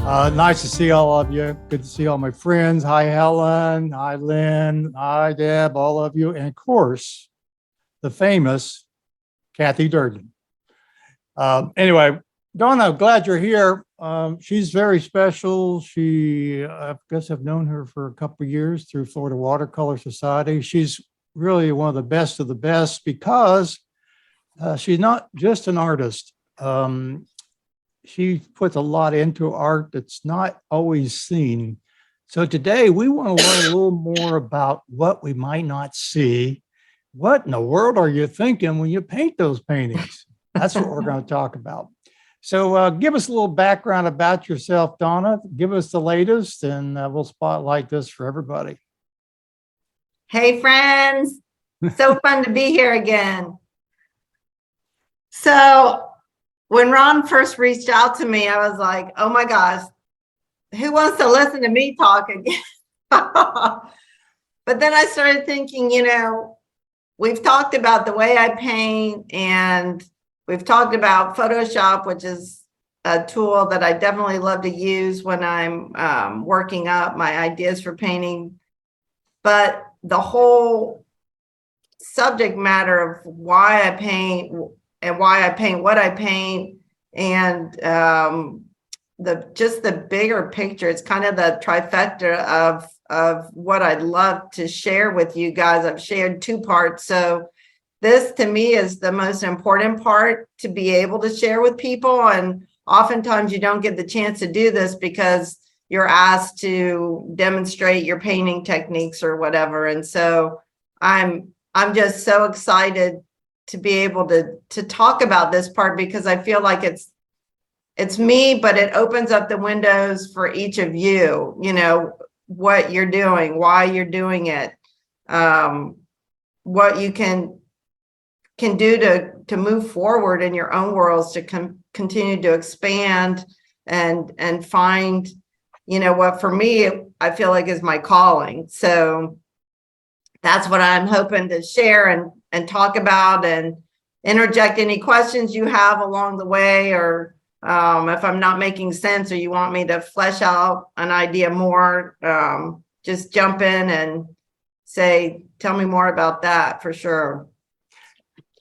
Nice to see all of you. Good to see all my friends. Hi, Helen. Hi, Lynn. Hi, Deb, all of you. And of course, the famous Kathy Durden. Anyway, Donna, glad you're here. She's very special. I guess I've known her for a couple of years through Florida Watercolor Society. She's really one of the best because she's not just an artist. She puts a lot into art that's not always seen. So today we want to learn a little more about what we might not see. What in the world are you thinking when you paint those paintings? That's what we're going to talk about. So give us a little background about yourself, Donna. Give us the latest, and we'll spotlight this for everybody. Hey, friends. So fun to be here again. So when Ron first reached out to me, I was like, oh my gosh, who wants to listen to me talk again? But then I started thinking, we've talked about the way I paint, and we've talked about Photoshop, which is a tool that I definitely love to use when I'm working up my ideas for painting. But the whole subject matter of why I paint and why I paint what I paint, and the bigger picture, it's kind of the trifecta of what I'd love to share with you guys. I've shared two parts. So this to me is the most important part to be able to share with people. And oftentimes you don't get the chance to do this because you're asked to demonstrate your painting techniques or whatever. And so I'm just so excited to be able to talk about this part, because I feel like it's me, but it opens up the windows for each of you, what you're doing, why you're doing it, what you can do to move forward in your own worlds, to continue to expand and find, what for me, I feel like is my calling. So that's what I'm hoping to share and talk about, and interject any questions you have along the way, or if I'm not making sense or you want me to flesh out an idea more, just jump in and say, tell me more about that for sure.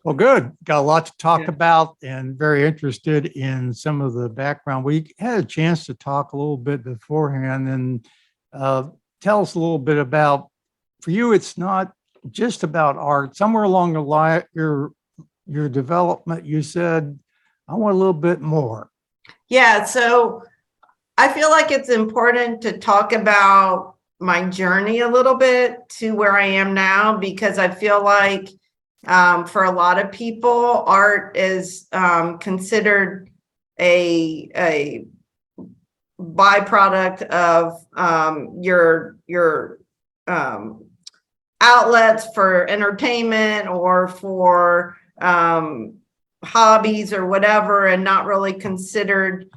Well, good. Got a lot to talk about, and very interested in some of the background. We had a chance to talk a little bit beforehand, and tell us a little bit about, for you, it's not just about art. Somewhere along the line, your development, you said, I want a little bit more. Yeah, so I feel like it's important to talk about my journey a little bit to where I am now, because I feel like for a lot of people, art is considered a byproduct of your outlets for entertainment or for hobbies or whatever, and not really considered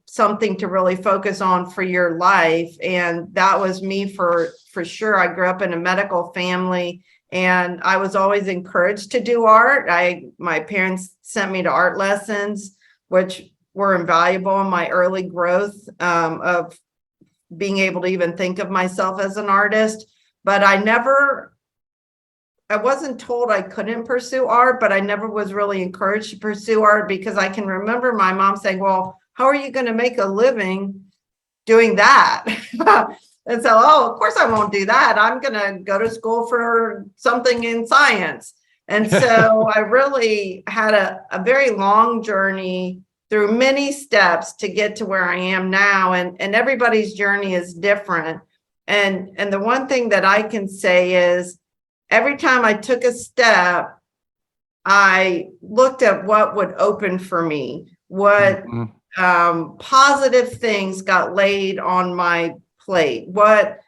something to really focus on for your life. And that was me for sure. I grew up in a medical family, and I was always encouraged to do art. My parents sent me to art lessons, which were invaluable in my early growth of being able to even think of myself as an artist. But I wasn't told I couldn't pursue art, but I never was really encouraged to pursue art, because I can remember my mom saying, well, how are you going to make a living doing that? And so, of course I won't do that. I'm going to go to school for something in science. And so I really had a very long journey through many steps to get to where I am now. And everybody's journey is different. And the one thing that I can say is, every time I took a step, I looked at what would open for me, what positive things got laid on my plate, what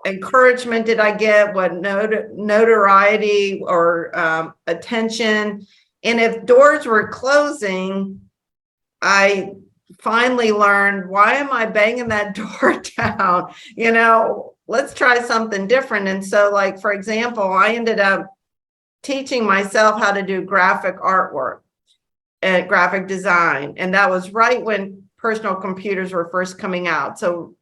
encouragement did I get, what notoriety or attention. And if doors were closing, I finally learned, why am I banging that door down? Let's try something different. And so, like, for example, I ended up teaching myself how to do graphic artwork and graphic design. And that was right when personal computers were first coming out. So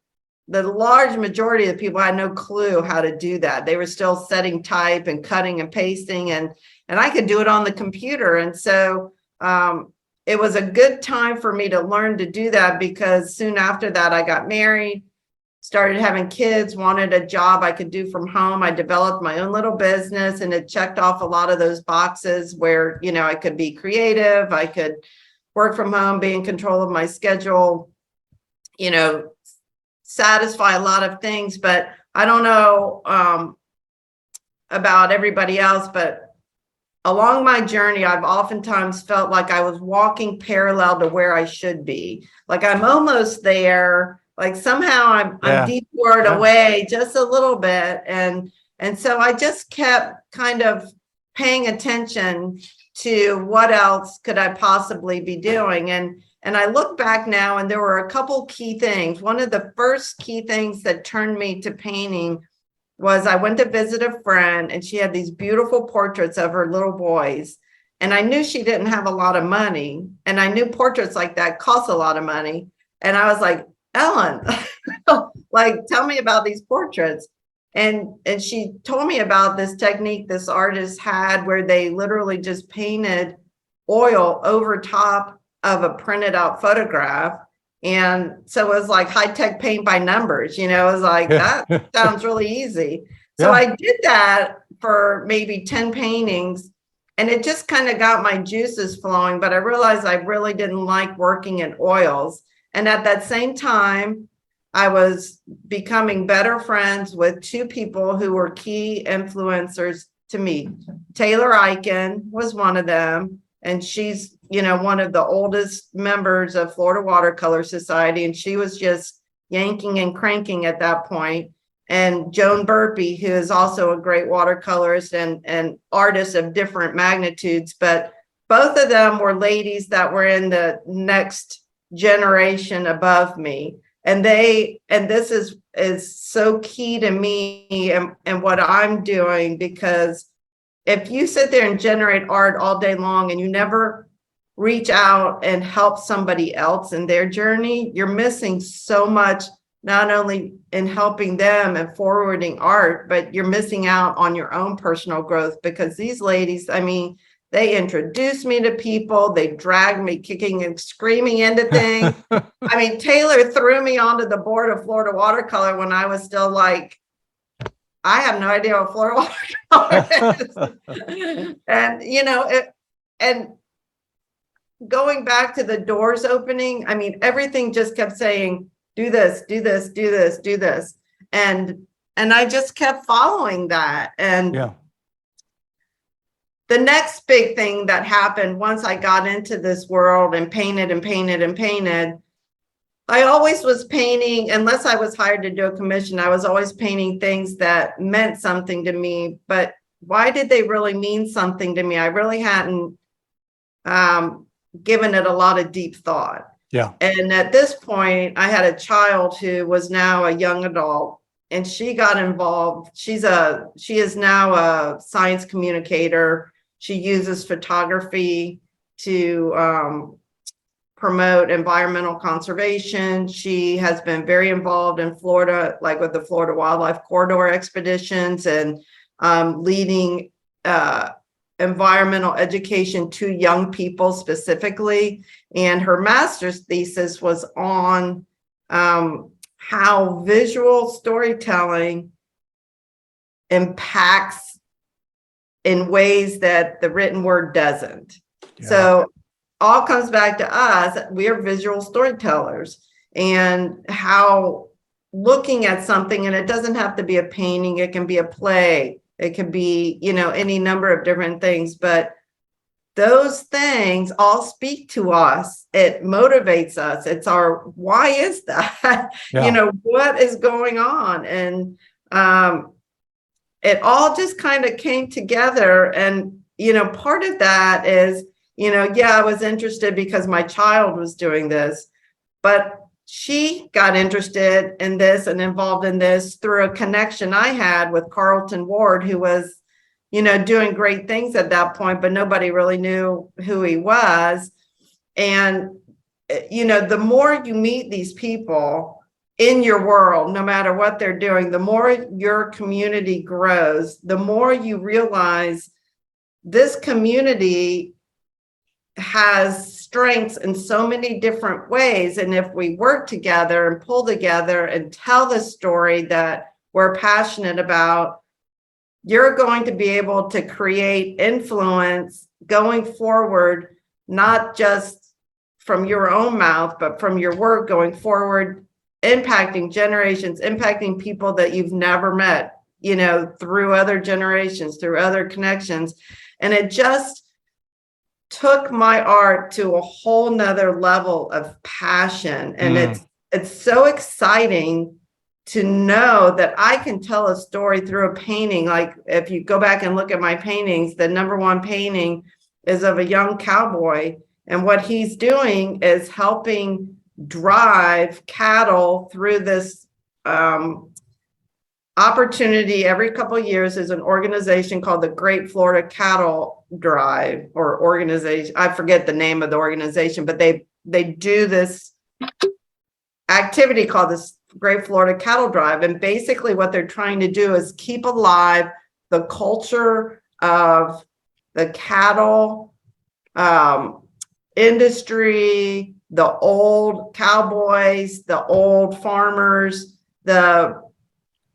the large majority of the people had no clue how to do that. They were still setting type and cutting and pasting, and I could do it on the computer. And so it was a good time for me to learn to do that, because soon after that, I got married, started having kids, wanted a job I could do from home. I developed my own little business, and it checked off a lot of those boxes where, you know, I could be creative, I could work from home, be in control of my schedule, you know, satisfy a lot of things. But I don't know about everybody else, but along my journey, I've oftentimes felt like I was walking parallel to where I should be. Like I'm almost there, like somehow I'm detoured away just a little bit. And so I just kept kind of paying attention to what else could I possibly be doing. And I look back now, and there were a couple key things. One of the first key things that turned me to painting was I went to visit a friend, and she had these beautiful portraits of her little boys. And I knew she didn't have a lot of money. And I knew portraits like that cost a lot of money. And I was like, Ellen, like, tell me about these portraits. And she told me about this technique this artist had where they literally just painted oil over top of a printed out photograph. And so it was like high-tech paint by numbers, you know. It was like, that sounds really easy. So I did that for maybe 10 paintings, and it just kind of got my juices flowing. But I realized I really didn't like working in oils. And at that same time, I was becoming better friends with two people who were key influencers to me. Taylor Eichen was one of them, and she's, you know, one of the oldest members of Florida Watercolor Society, and she was just yanking and cranking at that point. And Joan Burpee, who is also a great watercolorist and artist of different magnitudes, but both of them were ladies that were in the next generation above me. And this is so key to me and what I'm doing, because if you sit there and generate art all day long and you never reach out and help somebody else in their journey, you're missing so much, not only in helping them and forwarding art, but you're missing out on your own personal growth. Because these ladies, I mean, they introduced me to people, they dragged me kicking and screaming into things. I mean, Taylor threw me onto the board of Florida Watercolor when I was still like, I have no idea what Florida Watercolor is. And, you know, and going back to the doors opening, I mean, everything just kept saying, do this, do this, do this, do this. And I just kept following that. And the next big thing that happened once I got into this world and painted and painted and painted, I always was painting, unless I was hired to do a commission, I was always painting things that meant something to me. But why did they really mean something to me? I really hadn't given it a lot of deep thought. Yeah. And at this point, I had a child who was now a young adult, and she got involved. She is now a science communicator. She uses photography to promote environmental conservation. She has been very involved in Florida, like with the Florida Wildlife Corridor expeditions, and leading environmental education to young people specifically. And her master's thesis was on how visual storytelling impacts in ways that the written word doesn't. Yeah. So all comes back to us. We are visual storytellers, and how looking at something, and it doesn't have to be a painting, it can be a play, it can be, you know, any number of different things, but those things all speak to us. It motivates us. It's our, why is that? Yeah. You know, what is going on? And it all just kind of came together. And, you know, part of that is, you know, yeah, I was interested because my child was doing this, but she got interested in this and involved in this through a connection I had with Carlton Ward, who was, you know, doing great things at that point, but nobody really knew who he was. And you know, the more you meet these people in your world, no matter what they're doing, the more your community grows, the more you realize this community has strengths in so many different ways. And if we work together and pull together and tell the story that we're passionate about, you're going to be able to create influence going forward, not just from your own mouth, but from your work going forward, impacting generations, impacting people that you've never met, you know, through other generations, through other connections. And it just took my art to a whole nother level of passion. And it's so exciting to know that I can tell a story through a painting. Like if you go back and look at my paintings, the #1 painting is of a young cowboy. And what he's doing is helping drive cattle through this opportunity. Every couple of years is an organization called the Great Florida Cattle Drive, or organization. I forget the name of the organization, but they do this activity called this Great Florida Cattle Drive. And basically what they're trying to do is keep alive the culture of the cattle industry, the old cowboys, the old farmers, the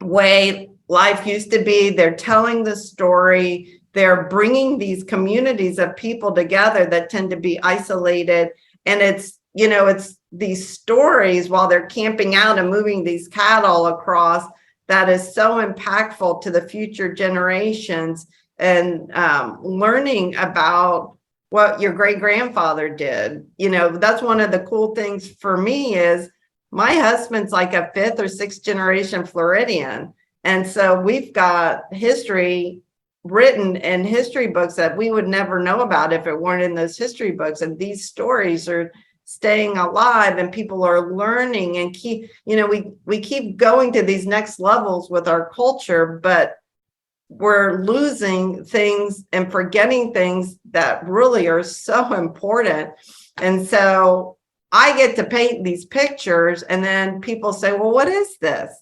way life used to be. They're telling the story. They're bringing these communities of people together that tend to be isolated. And it's, you know, it's these stories while they're camping out and moving these cattle across that is so impactful to the future generations, and learning about what your great grandfather did. You know, that's one of the cool things for me is my husband's like a 5th or 6th generation Floridian. And so we've got history written in history books that we would never know about if it weren't in those history books. And these stories are staying alive, and people are learning and keep, you know, we keep going to these next levels with our culture, but we're losing things and forgetting things that really are so important. And so I get to paint these pictures, and then people say, well, what is this?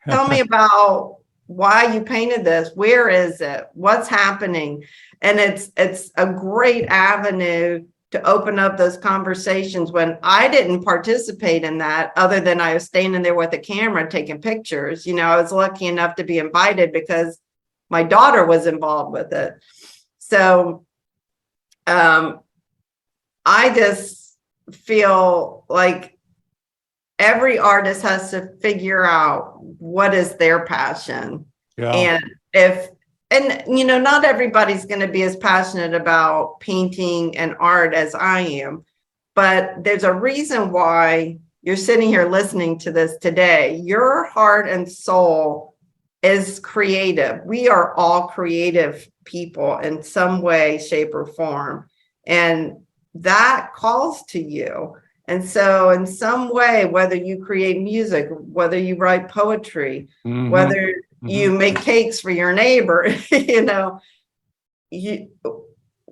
Tell me about why you painted this. Where is it? What's happening? And it's a great avenue to open up those conversations when I didn't participate in that, other than I was standing there with a camera taking pictures. You know, I was lucky enough to be invited because my daughter was involved with it. So I just feel like every artist has to figure out what is their passion. Yeah. And you know, not everybody's going to be as passionate about painting and art as I am, but there's a reason why you're sitting here listening to this today. Your heart and soul is creative. We are all creative people in some way, shape, or form. And that calls to you. And so in some way, whether you create music, whether you write poetry, whether you make cakes for your neighbor, you know,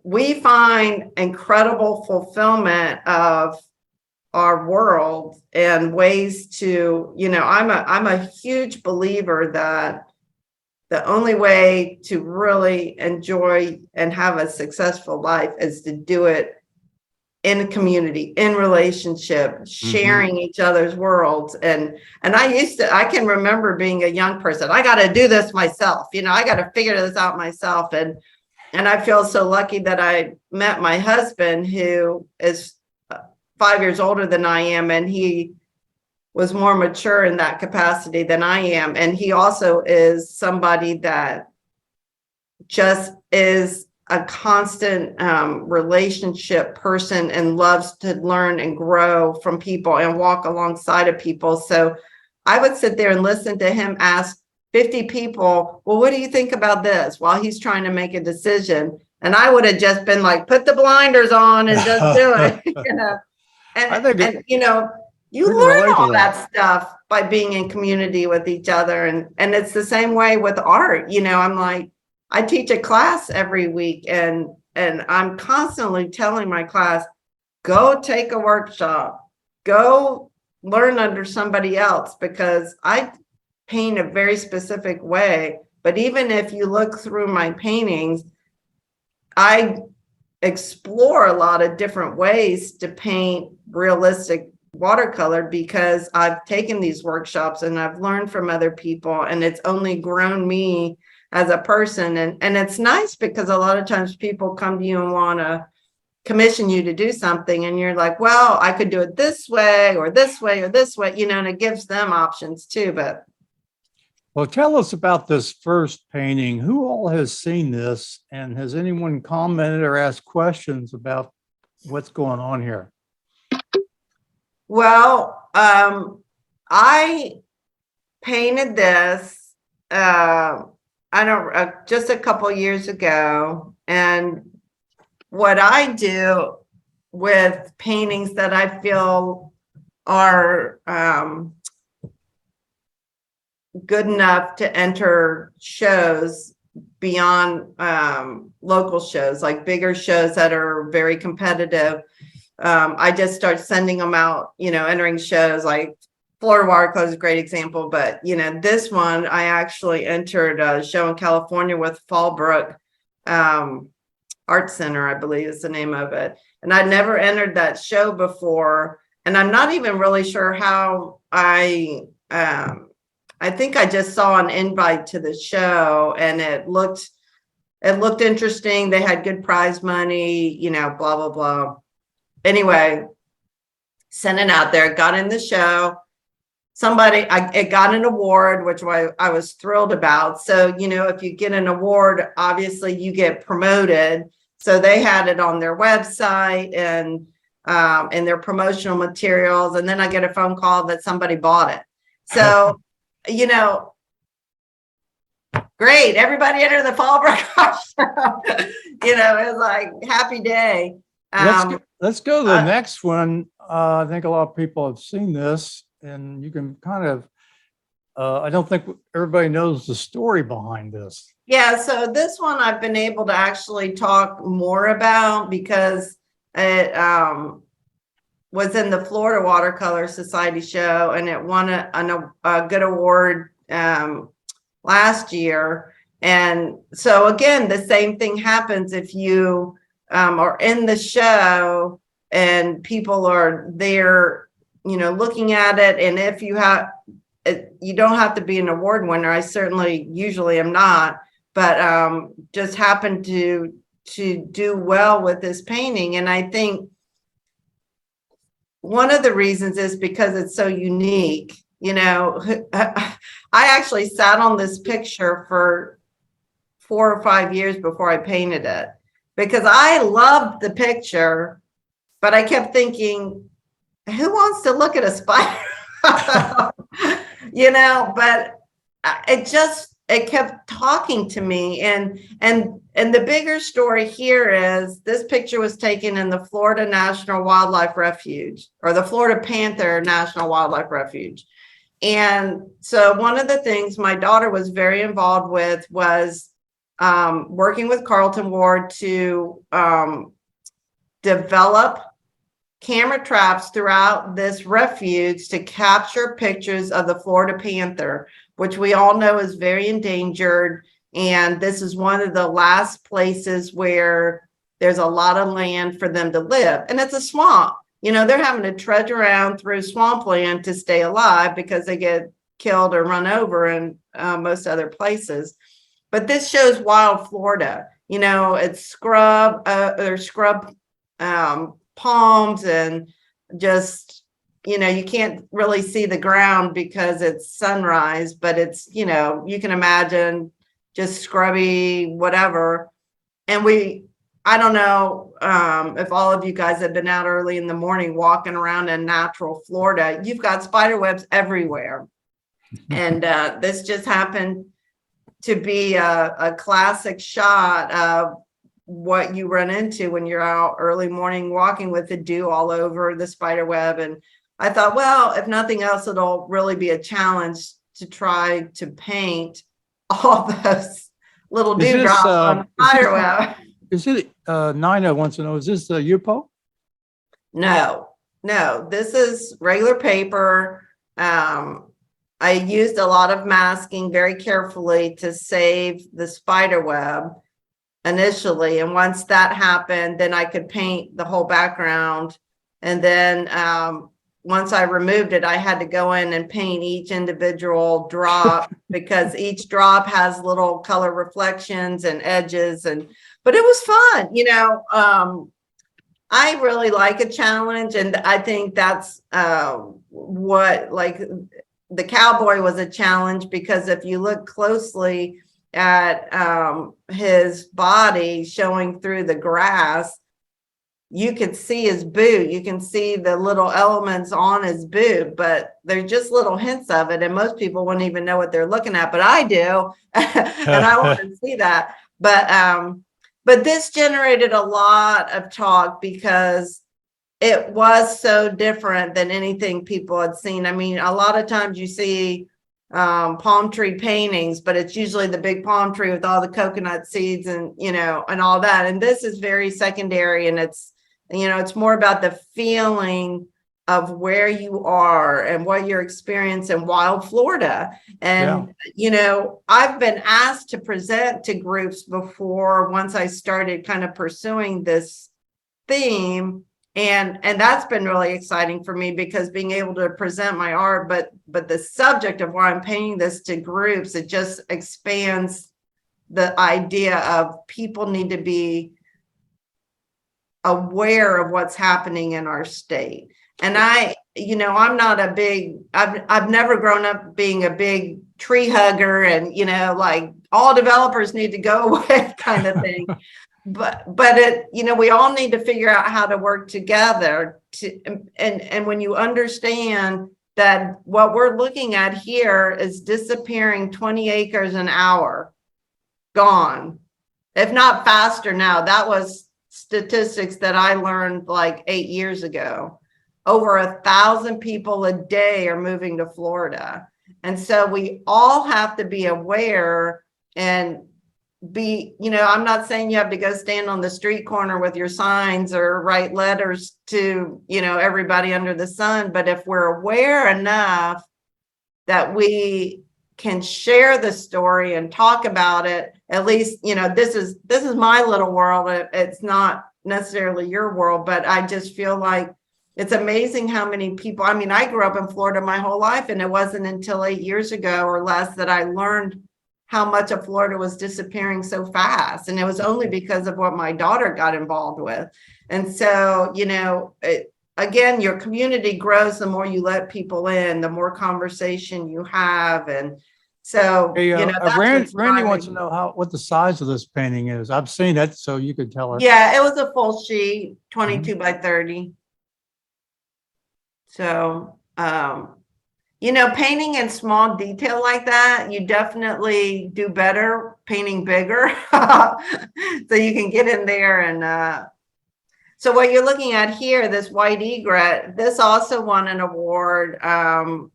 we find incredible fulfillment of our world and ways to, you know, I'm a huge believer that the only way to really enjoy and have a successful life is to do it in a community, in relationship, sharing each other's worlds. And I can remember being a young person, I got to do this myself. You know, I got to figure this out myself. And I feel so lucky that I met my husband, who is 5 years older than I am. And he was more mature in that capacity than I am. And he also is somebody that just is a constant relationship person and loves to learn and grow from people and walk alongside of people. So I would sit there and listen to him ask 50 people, well, what do you think about this? While he's trying to make a decision. And I would have just been like, put the blinders on and just do it, you know. And you know, you learn all that stuff by being in community with each other. And it's the same way with art. You know, I'm like, I teach a class every week, and I'm constantly telling my class, go take a workshop, go learn under somebody else, because I paint a very specific way. But even if you look through my paintings, I explore a lot of different ways to paint realistic watercolor, because I've taken these workshops and I've learned from other people, and it's only grown me as a person. And it's nice because a lot of times people come to you and want to commission you to do something, and you're like, well, I could do it this way or this way or this way, you know, and it gives them options too. But Well, tell us about this first painting. Who all has seen this, and has anyone commented or asked questions about what's going on here? well, I painted this just a couple years ago. And what I do with paintings that I feel are good enough to enter shows beyond local shows, like bigger shows that are very competitive, I just start sending them out, you know, entering shows like Florida Watercolor is a great example. But, you know, this one, I actually entered a show in California with Fallbrook Art Center, I believe is the name of it. And I'd never entered that show before. And I'm not even really sure how I think I just saw an invite to the show, and it looked interesting. They had good prize money, you know, blah, blah, blah. Anyway, sent it out there, got in the show. It got an award, which I was thrilled about. So, you know, if you get an award, obviously you get promoted. So they had it on their website and in their promotional materials. And then I get a phone call that somebody bought it. So, you know, great. Everybody enter the Fallbrook Art Show. You know, it was like happy day. Let's go to the next one. I think a lot of people have seen this, and you can kind of, I don't think everybody knows the story behind this. Yeah, so this one I've been able to actually talk more about because it was in the Florida Watercolor Society show, and it won a good award last year. And so again, the same thing happens if you are in the show and people are there, you know, looking at it. And if you have, you don't have to be an award winner. I certainly usually am not, but just happened to do well with this painting. And I think one of the reasons is because it's so unique. You know, I actually sat on this picture for 4 or 5 years before I painted it, because I loved the picture, but I kept thinking, who wants to look at a spider? You know, but it kept talking to me. And the bigger story here is this picture was taken in the Florida National Wildlife Refuge, or the Florida Panther National Wildlife Refuge. And so one of the things my daughter was very involved with was working with Carlton Ward to develop camera traps throughout this refuge to capture pictures of the Florida panther, which we all know is very endangered. And this is one of the last places where there's a lot of land for them to live. And it's a swamp. You know, they're having to trudge around through swampland to stay alive because they get killed or run over in most other places. But this shows wild Florida. You know, it's scrub palms, and just, you know, you can't really see the ground because it's sunrise, but it's, you know, you can imagine just scrubby, whatever. And I don't know if all of you guys have been out early in the morning walking around in natural Florida. You've got spider webs everywhere. And this just happened to be a classic shot of what you run into when you're out early morning walking with the dew all over the spider web. And I thought, well, if nothing else, it'll really be a challenge to try to paint all those little dewdrops on the spider web. Is it Nina wants to know, is this the Yupo? No, no, this is regular paper. I used a lot of masking very carefully to save the spider web initially. And once that happened, then I could paint the whole background. And then once I removed it, I had to go in and paint each individual drop because each drop has little color reflections and edges. But it was fun, you know. I really like a challenge, and I think that's what, like, the cowboy was a challenge, because if you look closely at his body showing through the grass, you can see his boot. You can see the little elements on his boot, but they're just little hints of it. And most people wouldn't even know what they're looking at, but I do. And I want to see that. But this generated a lot of talk because it was so different than anything people had seen. I mean, a lot of times you see palm tree paintings, but it's usually the big palm tree with all the coconut seeds and, you know, and all that. And this is very secondary, and it's, you know, it's more about the feeling of where you are and what you're experiencing in wild Florida. And, you know, I've been asked to present to groups before once I started kind of pursuing this theme. And that's been really exciting for me, because being able to present my art, but the subject of why I'm painting this to groups, it just expands the idea of people need to be aware of what's happening in our state. And you know, I'm not a big, I've never grown up being a big tree hugger and, you know, like all developers need to go away kind of thing. But it, you know, we all need to figure out how to work together and when you understand that what we're looking at here is disappearing 20 acres an hour, gone, if not faster now. That was statistics that I learned like 8 years ago. Over 1,000 people a day are moving to Florida. And so we all have to be aware and be, you know, I'm not saying you have to go stand on the street corner with your signs or write letters to, you know, everybody under the sun. But if we're aware enough that we can share the story and talk about it, at least, you know, this is my little world. It's not necessarily your world, but I just feel like it's amazing how many people, I mean, I grew up in Florida my whole life, and it wasn't until 8 years ago or less that I learned how much of Florida was disappearing so fast. And it was only because of what my daughter got involved with. And so, you know, again, your community grows the more you let people in, the more conversation you have. And so, Hey, you know, that's Randy wants to know what the size of this painting is. I've seen it, so you could tell her. Yeah, it was a full sheet, 22 by 30. So, you know, painting in small detail like that, you definitely do better painting bigger. So you can get in there and, so what you're looking at here, this white egret, this also won an award. One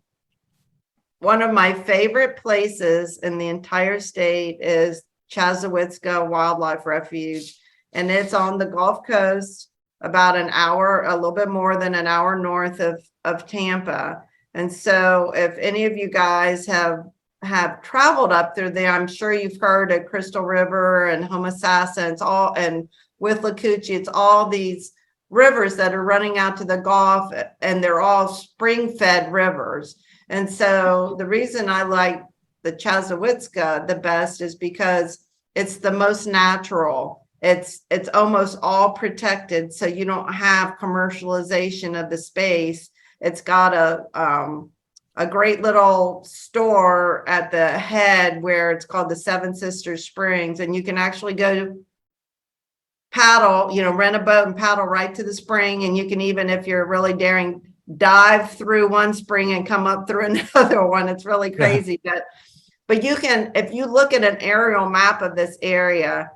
of my favorite places in the entire state is Chassahowitzka Wildlife Refuge, and it's on the Gulf Coast, about an hour, a little bit more than an hour north of Tampa. And so if any of you guys have traveled up through there, I'm sure you've heard of Crystal River and Homosassa, it's all, and Withlacoochee, it's all these rivers that are running out to the Gulf, and they're all spring-fed rivers. And so the reason I like the Chassahowitzka the best is because it's the most natural. It's almost all protected, so you don't have commercialization of the space. It's got a great little store at the head where it's called the Seven Sisters Springs, and you can actually go paddle, you know, rent a boat and paddle right to the spring. And you can even, if you're really daring, dive through one spring and come up through another one. It's really crazy. But you can, if you look at an aerial map of this area,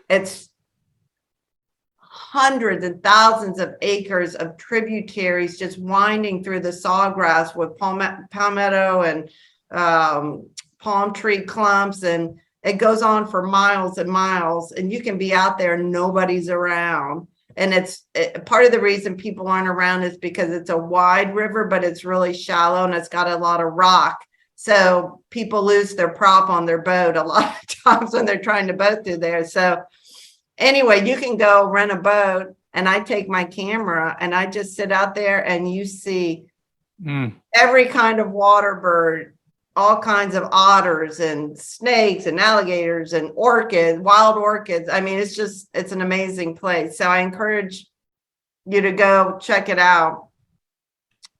it's hundreds and thousands of acres of tributaries just winding through the sawgrass with palmetto and palm tree clumps, and it goes on for miles and miles, and you can be out there and nobody's around. And part of the reason people aren't around is because it's a wide river, but it's really shallow and it's got a lot of rock. So people lose their prop on their boat a lot of times when they're trying to boat through there. So anyway, you can go rent a boat and I take my camera and I just sit out there and you see every kind of water bird, all kinds of otters and snakes and alligators and orchids, wild orchids. I mean, it's an amazing place. So I encourage you to go check it out.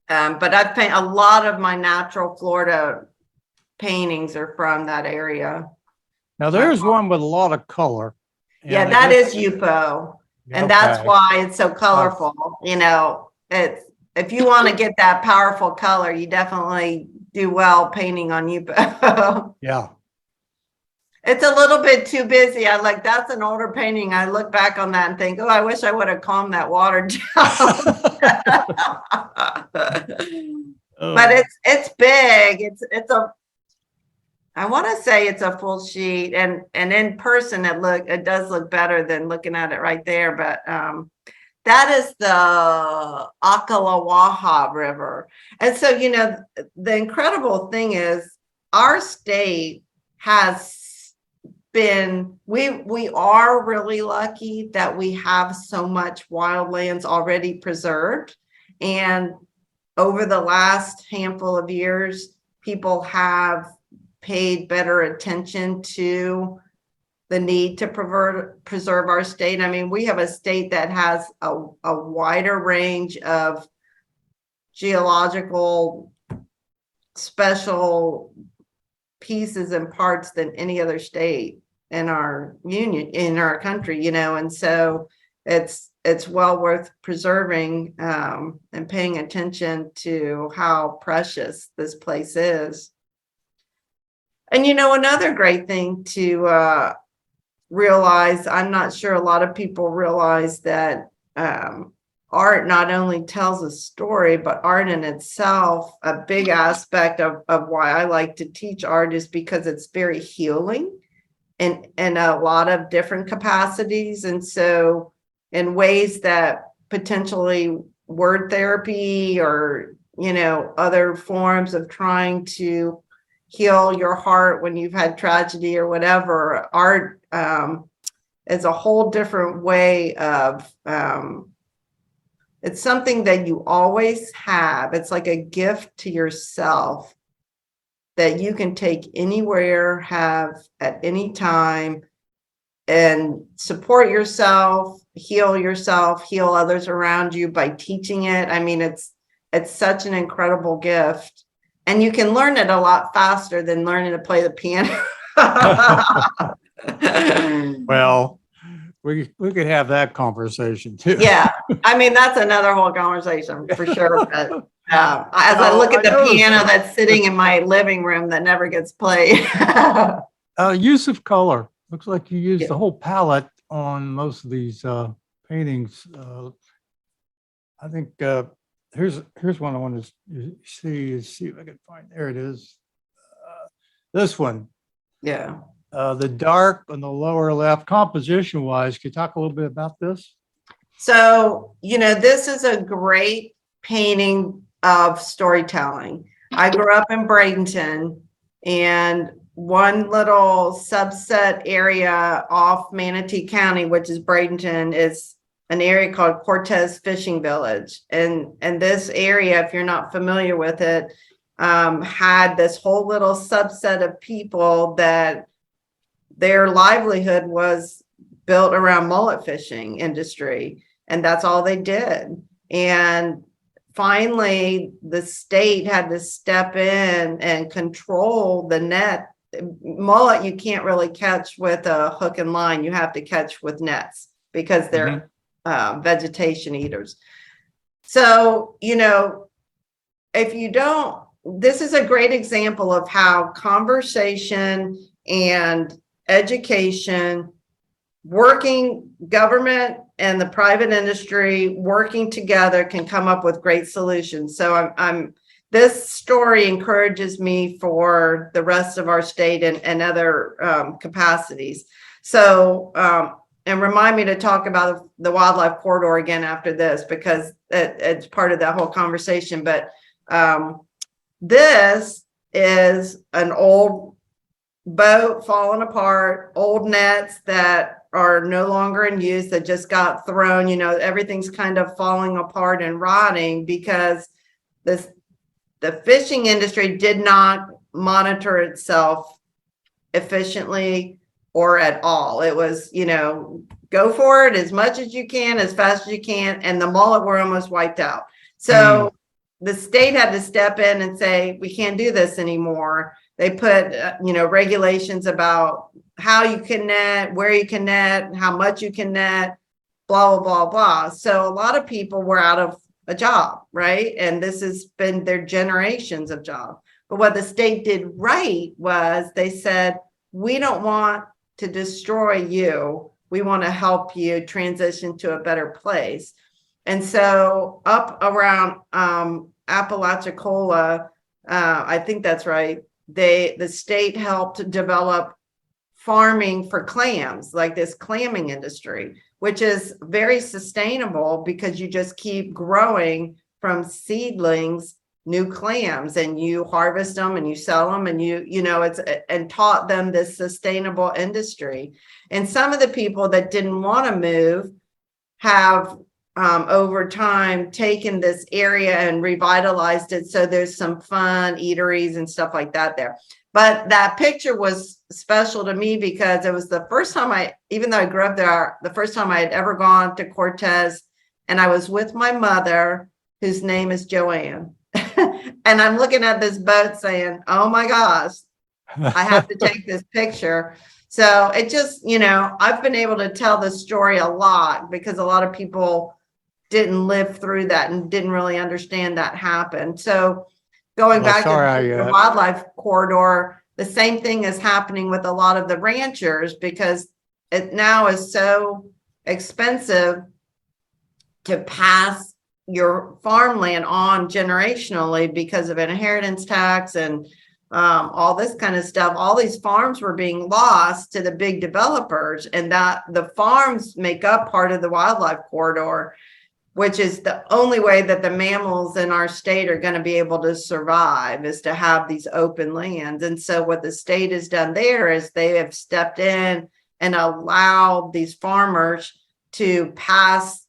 But I've painted a lot of my natural Florida paintings are from that area. Now there's one with a lot of color. Yeah, that is UFO. And that's why it's so colorful. You know, if you want to get that powerful color, you definitely do well painting on UFO. Yeah. It's a little bit too busy. That's an older painting. I look back on that and think, oh, I wish I would have calmed that water down. But it's big. I want to say it's a full sheet, and in person it does look better than looking at it right there. But that is the Ocklawaha River. And so, you know, the incredible thing is our state has been, we are really lucky that we have so much wildlands already preserved. And over the last handful of years, people have paid better attention to the need to preserve our state. I mean, we have a state that has a wider range of geological special pieces and parts than any other state in our union, in our country, you know, and so it's well worth preserving and paying attention to how precious this place is. And, you know, another great thing to realize, I'm not sure a lot of people realize that art not only tells a story, but art in itself, a big aspect of why I like to teach art is because it's very healing in a lot of different capacities. And so in ways that potentially word therapy or, you know, other forms of trying to heal your heart when you've had tragedy or whatever, art is a whole different way of, it's something that you always have. It's like a gift to yourself that you can take anywhere, have at any time, and support yourself, heal others around you by teaching it. I mean, it's such an incredible gift. And you can learn it a lot faster than learning to play the piano. Well, we could have that conversation too. Yeah, I mean, that's another whole conversation for sure. But as I look at the piano that's sitting in my living room that never gets played. Use of color. Looks like you used the whole palette on most of these paintings. I think here's one I want to see if I can find. There it is. This one. Yeah. The dark on the lower left, composition wise, can you talk a little bit about this? So, you know, this is a great painting of storytelling. I grew up in Bradenton, and one little subset area off Manatee County, which is Bradenton, is an area called Cortez Fishing Village. And this area, if you're not familiar with it, had this whole little subset of people that their livelihood was built around mullet fishing industry. And that's all they did. And finally, the state had to step in and control the net. Mullet, you can't really catch with a hook and line. You have to catch with nets because they're vegetation eaters. So, you know, if you don't, this is a great example of how conversation and education, working, government and the private industry working together can come up with great solutions. So this story encourages me for the rest of our state and other capacities. So and remind me to talk about the wildlife corridor again after this, because it's part of that whole conversation. But this is an old boat falling apart, old nets that are no longer in use, that just got thrown. You know, everything's kind of falling apart and rotting because the fishing industry did not monitor itself efficiently or at all. It was, you know, go for it as much as you can, as fast as you can, and the mullet were almost wiped out. So the state had to step in and say, we can't do this anymore. They put, you know, regulations about how you can net, where you can net, how much you can net, blah, blah, blah, blah. So a lot of people were out of a job, right? And this has been their generations of job. But what the state did right was they said, we don't want to destroy you. We want to help you transition to a better place. And so up around Apalachicola, I think that's right, the state helped develop farming for clams, like this clamming industry, which is very sustainable because you just keep growing from seedlings new clams, and you harvest them and you sell them, and you know, it's, and taught them this sustainable industry. And some of the people that didn't want to move have over time taken this area and revitalized it. So there's some fun eateries and stuff like that there. But that picture was special to me because it was the first time even though I grew up there, the first time I had ever gone to Cortez, and I was with my mother, whose name is Joanne. And I'm looking at this boat saying, oh my gosh, I have to take this picture. So it just, you know, I've been able to tell the story a lot because a lot of people didn't live through that and didn't really understand that happened. So going back to the wildlife corridor, the same thing is happening with a lot of the ranchers because it now is so expensive to pass your farmland on generationally because of inheritance tax and all this kind of stuff. All these farms were being lost to the big developers, and that the farms make up part of the wildlife corridor, which is the only way that the mammals in our state are going to be able to survive, is to have these open lands. And so what the state has done there is they have stepped in and allowed these farmers to pass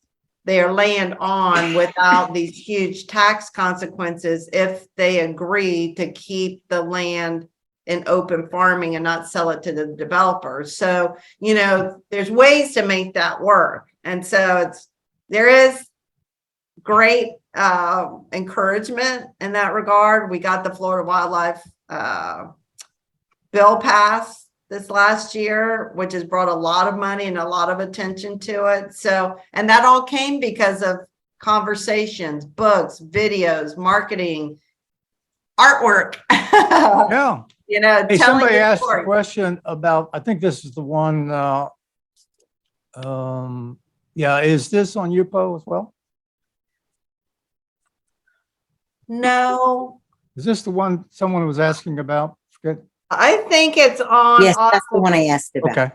their land on without these huge tax consequences if they agree to keep the land in open farming and not sell it to the developers. So, you know, there's ways to make that work. And so there is great encouragement in that regard. We got the Florida Wildlife bill passed this last year, which has brought a lot of money and a lot of attention to it. So, and that all came because of conversations, books, videos, marketing, artwork. Yeah. You know, hey, somebody asked a question about, I think this is the one, yeah, is this on UPO as well? No. Is this the one someone was asking about? Forget. I think it's on. Yes, that's the one I asked about. Okay.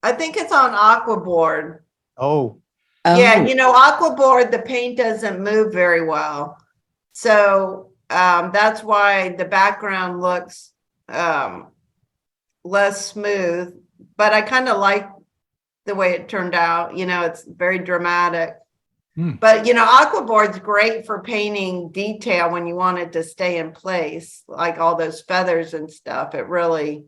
I think it's on Aquaboard. Oh. Yeah, you know, Aquaboard, the paint doesn't move very well. So that's why the background looks less smooth. But I kind of like the way it turned out. You know, it's very dramatic. But, you know, Aquaboard's great for painting detail when you want it to stay in place, like all those feathers and stuff. It really,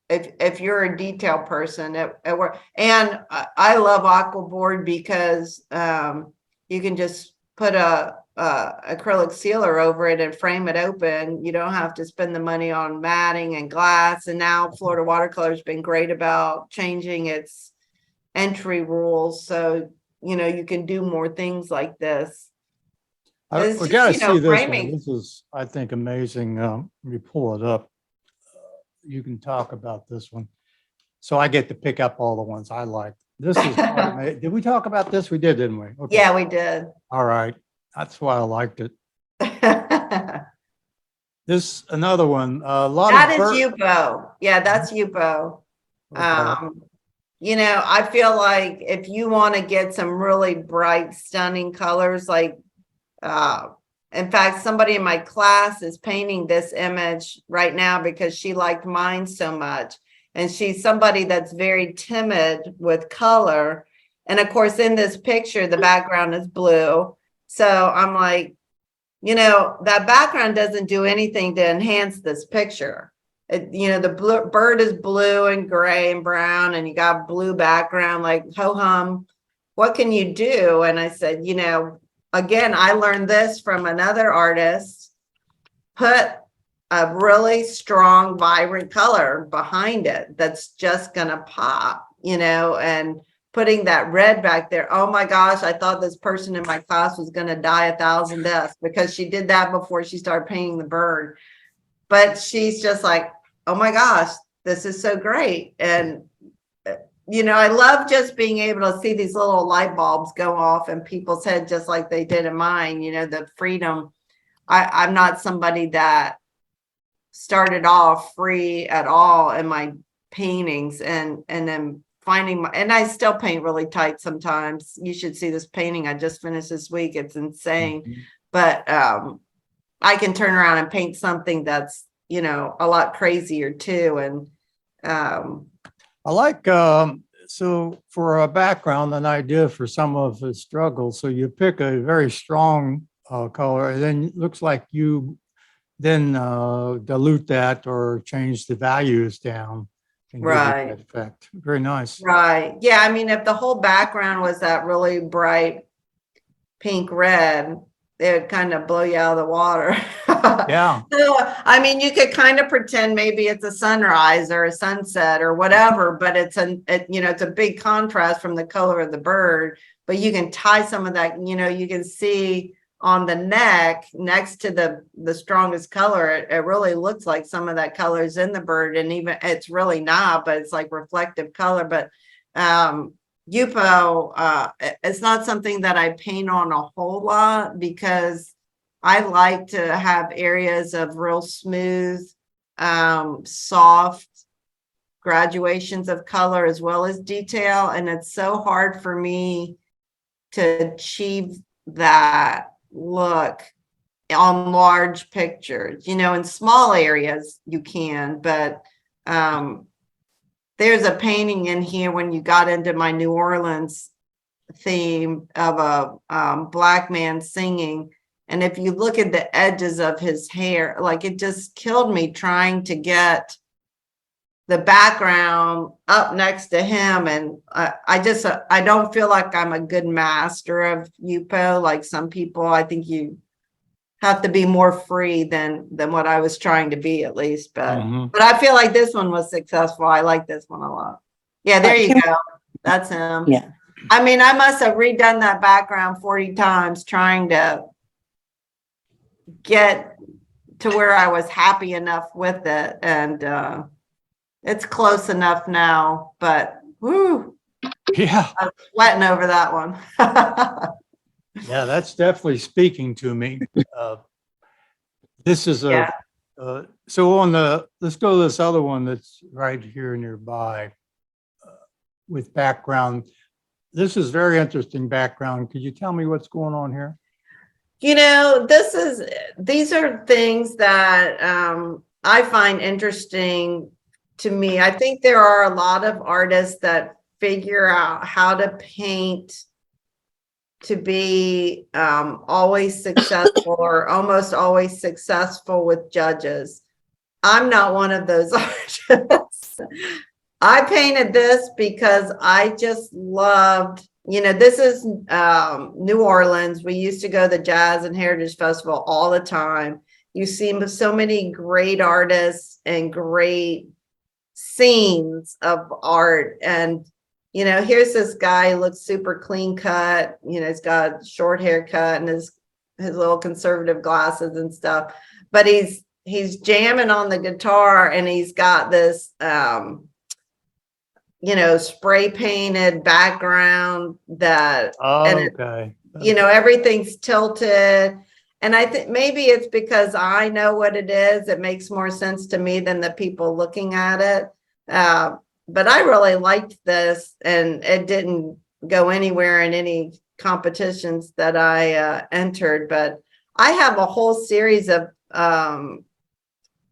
if you're a detail person, it works. And I love Aquaboard because you can just put a acrylic sealer over it and frame it open. You don't have to spend the money on matting and glass. And now Florida Watercolor has been great about changing its entry rules, so you know you can do more things like this. We gotta see this one. This is, I think, amazing. Let me pull it up. You can talk about this one, so I get to pick up all the ones I like. This is did we talk about this? We did, didn't we? Okay. Yeah, we did. All right, that's why I liked it. This another one. A lot that of is UPO. Yeah, that's UPO. Okay. you know, I feel like if you want to get some really bright, stunning colors, like, in fact, somebody in my class is painting this image right now because she liked mine so much. And she's somebody that's very timid with color. And of course, in this picture, the background is blue. So I'm like, you know, that background doesn't do anything to enhance this picture. You know, the bird is blue and gray and brown, and you got blue background, like, ho hum, what can you do? And I said, you know, again, I learned this from another artist, put a really strong, vibrant color behind it that's just gonna pop, you know, and putting that red back there. Oh my gosh, I thought this person in my class was gonna die 1,000 deaths because she did that before she started painting the bird. But she's just like, oh my gosh, this is so great. And you know, I love just being able to see these little light bulbs go off in people's head, just like they did in mine, you know, the freedom. I'm not somebody that started off free at all in my paintings, and then finding my, and I still paint really tight sometimes. You should see this painting I just finished this week. It's insane. Mhm. But I can turn around and paint something that's, you know, a lot crazier too. And I like, so for a background, an idea for some of the struggles. So you pick a very strong color, and then it looks like you then dilute that or change the values down and give it right. that effect. Very nice. Right. Yeah. I mean, if the whole background was that really bright pink red, it would kind of blow you out of the water. Yeah. So, I mean, you could kind of pretend maybe it's a sunrise or a sunset or whatever, but it's you know, it's a big contrast from the color of the bird. But you can tie some of that, you know, you can see on the neck next to the strongest color, it really looks like some of that color is in the bird, and even it's really not, but it's like reflective color. But Yupo, it's not something that I paint on a whole lot because I like to have areas of real smooth, soft graduations of color as well as detail. And it's so hard for me to achieve that look on large pictures. You know, in small areas you can, but there's a painting in here when you got into my New Orleans theme of a black man singing. And if you look at the edges of his hair, like, it just killed me trying to get the background up next to him. And I don't feel like I'm a good master of Yupo. Like some people, I think you have to be more free than what I was trying to be, at least. But I feel like this one was successful. I like this one a lot. Yeah, there you go. That's him. Yeah. I mean, I must have redone that background 40 times trying to get to where I was happy enough with it. And it's close enough now, but whoo, Yeah. I'm sweating over that one. Yeah, that's definitely speaking to me. This is Yeah. So on let's go to this other one that's right here nearby with background. This is very interesting background. Could you tell me what's going on here? You know, these are things that I find interesting to me. I think there are a lot of artists that figure out how to paint to be always successful or almost always successful with judges. I'm not one of those artists. I painted this because I just loved, you know, this is New Orleans. We used to go to the Jazz and Heritage Festival all the time. You see so many great artists and great scenes of art. And, you know, here's this guy who looks super clean cut. You know, he's got short haircut and his little conservative glasses and stuff. But he's jamming on the guitar, and he's got this you know, spray painted background that, Okay. You know, everything's tilted. And I think maybe it's because I know what it is. It makes more sense to me than the people looking at it. but I really liked this, and it didn't go anywhere in any competitions that I entered, but I have a whole series of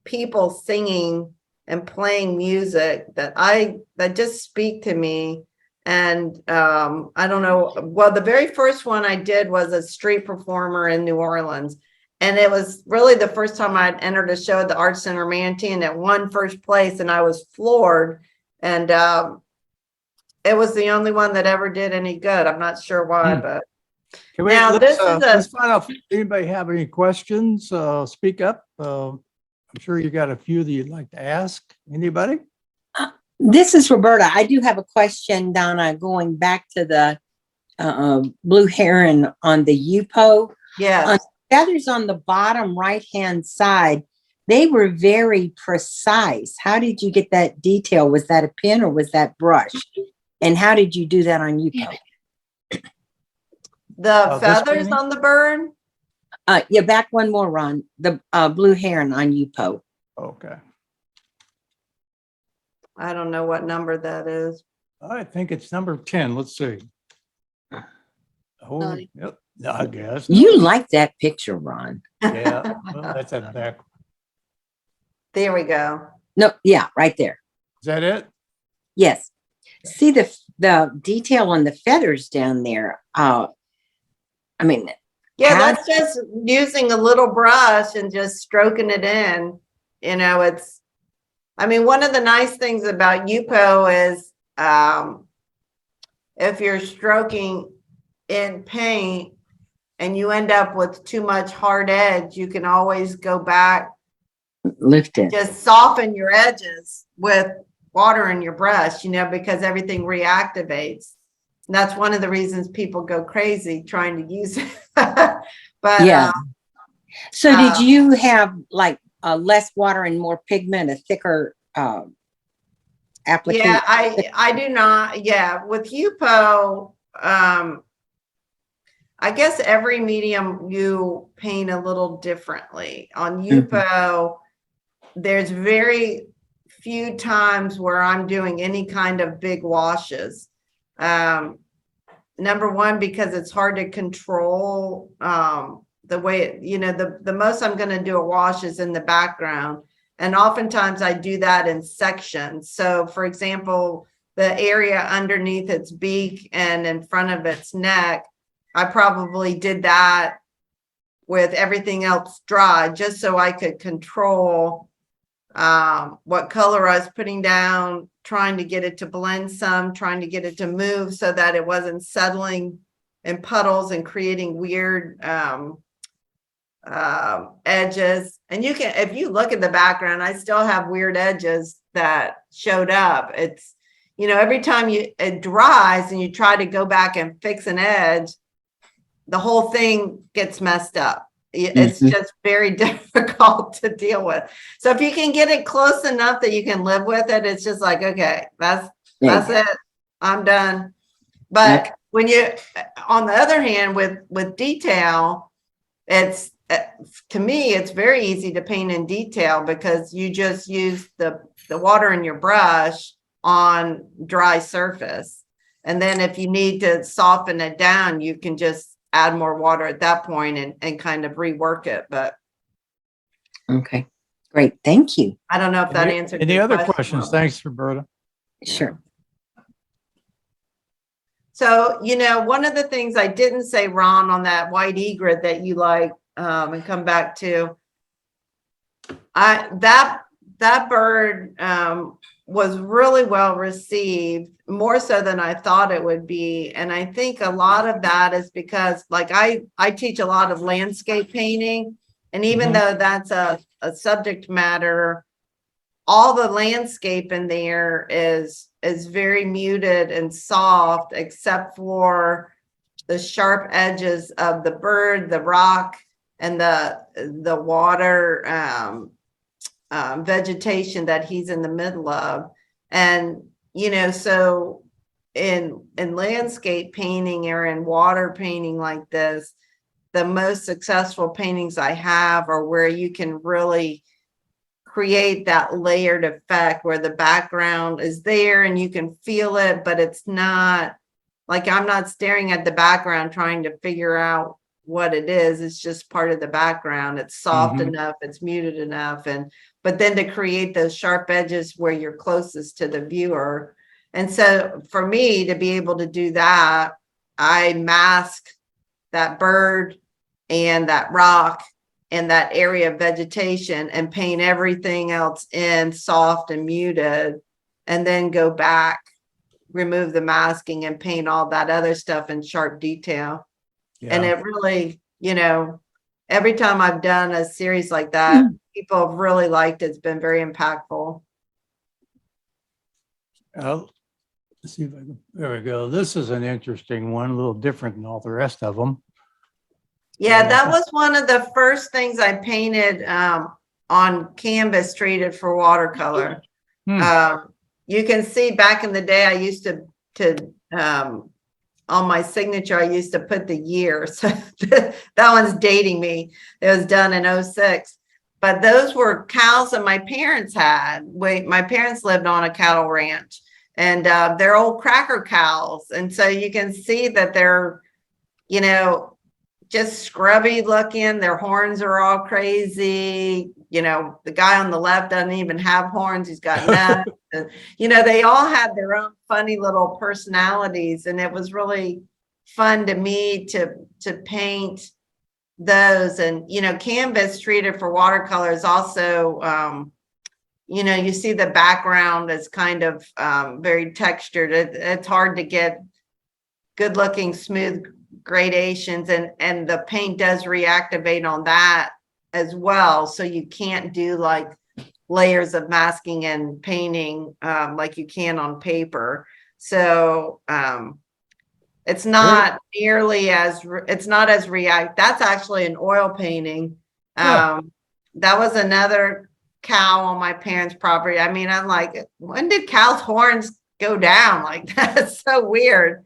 people singing and playing music that just speak to me. And I don't know, well, the very first one I did was a street performer in New Orleans. And it was really the first time I'd entered a show at the Art Center Manatee, and it won first place, and I was floored. And it was the only one that ever did any good. I'm not sure why, but Can we, now this is let's find out if anybody have any questions, speak up. I'm sure you got a few that you'd like to ask. Anybody? This is Roberta. I do have a question, Donna, going back to the blue heron on the UPO. yeah. Feathers on the bottom right-hand side, they were very precise. How did you get that detail? Was that a pen or was that brush? And how did you do that on UPO? The this feathers painting? on the bird. Yeah, back one more, Ron. The blue heron on UPO. Okay. I don't know what number that is. I think it's number 10. Let's see. Oh, yep. I guess. You like that picture, Ron? Yeah. Well, that's at back. There we go. No, yeah, right there. Is that it? Yes. See the detail on the feathers down there. I mean, Yeah, How- that's just using a little brush and just stroking it in. You know, I mean, one of the nice things about UPO is if you're stroking in paint and you end up with too much hard edge, you can always go back, lift it. just soften your edges with water in your brush, you know, because everything reactivates. And that's one of the reasons people go crazy trying to use it. But Yeah. So did you have like less water and more pigment, a thicker application? yeah, I do not. Yeah, with UPO, I guess every medium you paint a little differently. On UPO, there's very few times where I'm doing any kind of big washes. Number one, because it's hard to control the way, you know, the most I'm going to do a wash is in the background. And oftentimes I do that in sections. So for example, the area underneath its beak and in front of its neck, I probably did that with everything else dry, just so I could control what color I was putting down, trying to get it to blend some, trying to get it to move so that it wasn't settling in puddles and creating weird edges. And you can, if you look at the background, I still have weird edges that showed up. It's, you know, every time it dries and you try to go back and fix an edge, the whole thing gets messed up. It's just very difficult to deal with. So if you can get it close enough that you can live with it, it's just like, okay, that's it. I'm done. But when you, on the other hand, with detail, it's, to me, it's very easy to paint in detail because you just use the water in your brush on dry surface. And then if you need to soften it down, you can just add more water at that point and kind of rework it. But Okay, great. Thank you. I don't know if that answered Any your other question. questions? Thanks, Roberta. Sure. So, you know, one of the things I didn't say, Ron, on that white egret that you like, and come back to, that bird was really well received, more so than I thought it would be. And I think a lot of that is because, like, I teach a lot of landscape painting, and even though that's a subject matter, all the landscape in there is very muted and soft, except for the sharp edges of the bird, the rock, and the water vegetation that he's in the middle of. And, you know, so in landscape painting or in water painting like this, the most successful paintings I have are where you can really create that layered effect where the background is there and you can feel it, but it's not like I'm not staring at the background trying to figure out what it is. It's just part of the background. It's soft enough, it's muted enough. But then to create those sharp edges where you're closest to the viewer. And so for me to be able to do that, I mask that bird and that rock and that area of vegetation and paint everything else in soft and muted, and then go back, remove the masking and paint all that other stuff in sharp detail. Yeah. And it really, every time I've done a series like that, people have really liked it. It's been very impactful. Let's see if I can, there we go. This is an interesting one, a little different than all the rest of them. Yeah, that was one of the first things I painted on canvas treated for watercolor. You can see back in the day, I used to on my signature, I used to put the year. So that one's dating me. It was done in 06. But those were cows that my parents had. My parents lived on a cattle ranch, and they're old cracker cows. And so you can see that they're, just scrubby looking. Their horns are all crazy. The guy on the left doesn't even have horns. He's got nuts. They all had their own funny little personalities. And it was really fun to me to paint those. And, canvas treated for watercolor is also, you see the background is kind of very textured. It's hard to get good looking, smooth gradations, and the paint does reactivate on that as well. So you can't do like layers of masking and painting like you can on paper. So it's not nearly as react. That's actually an oil painting. That was another cow on my parents' property. I mean, I'm like, when did cows' horns go down? Like, that's so weird.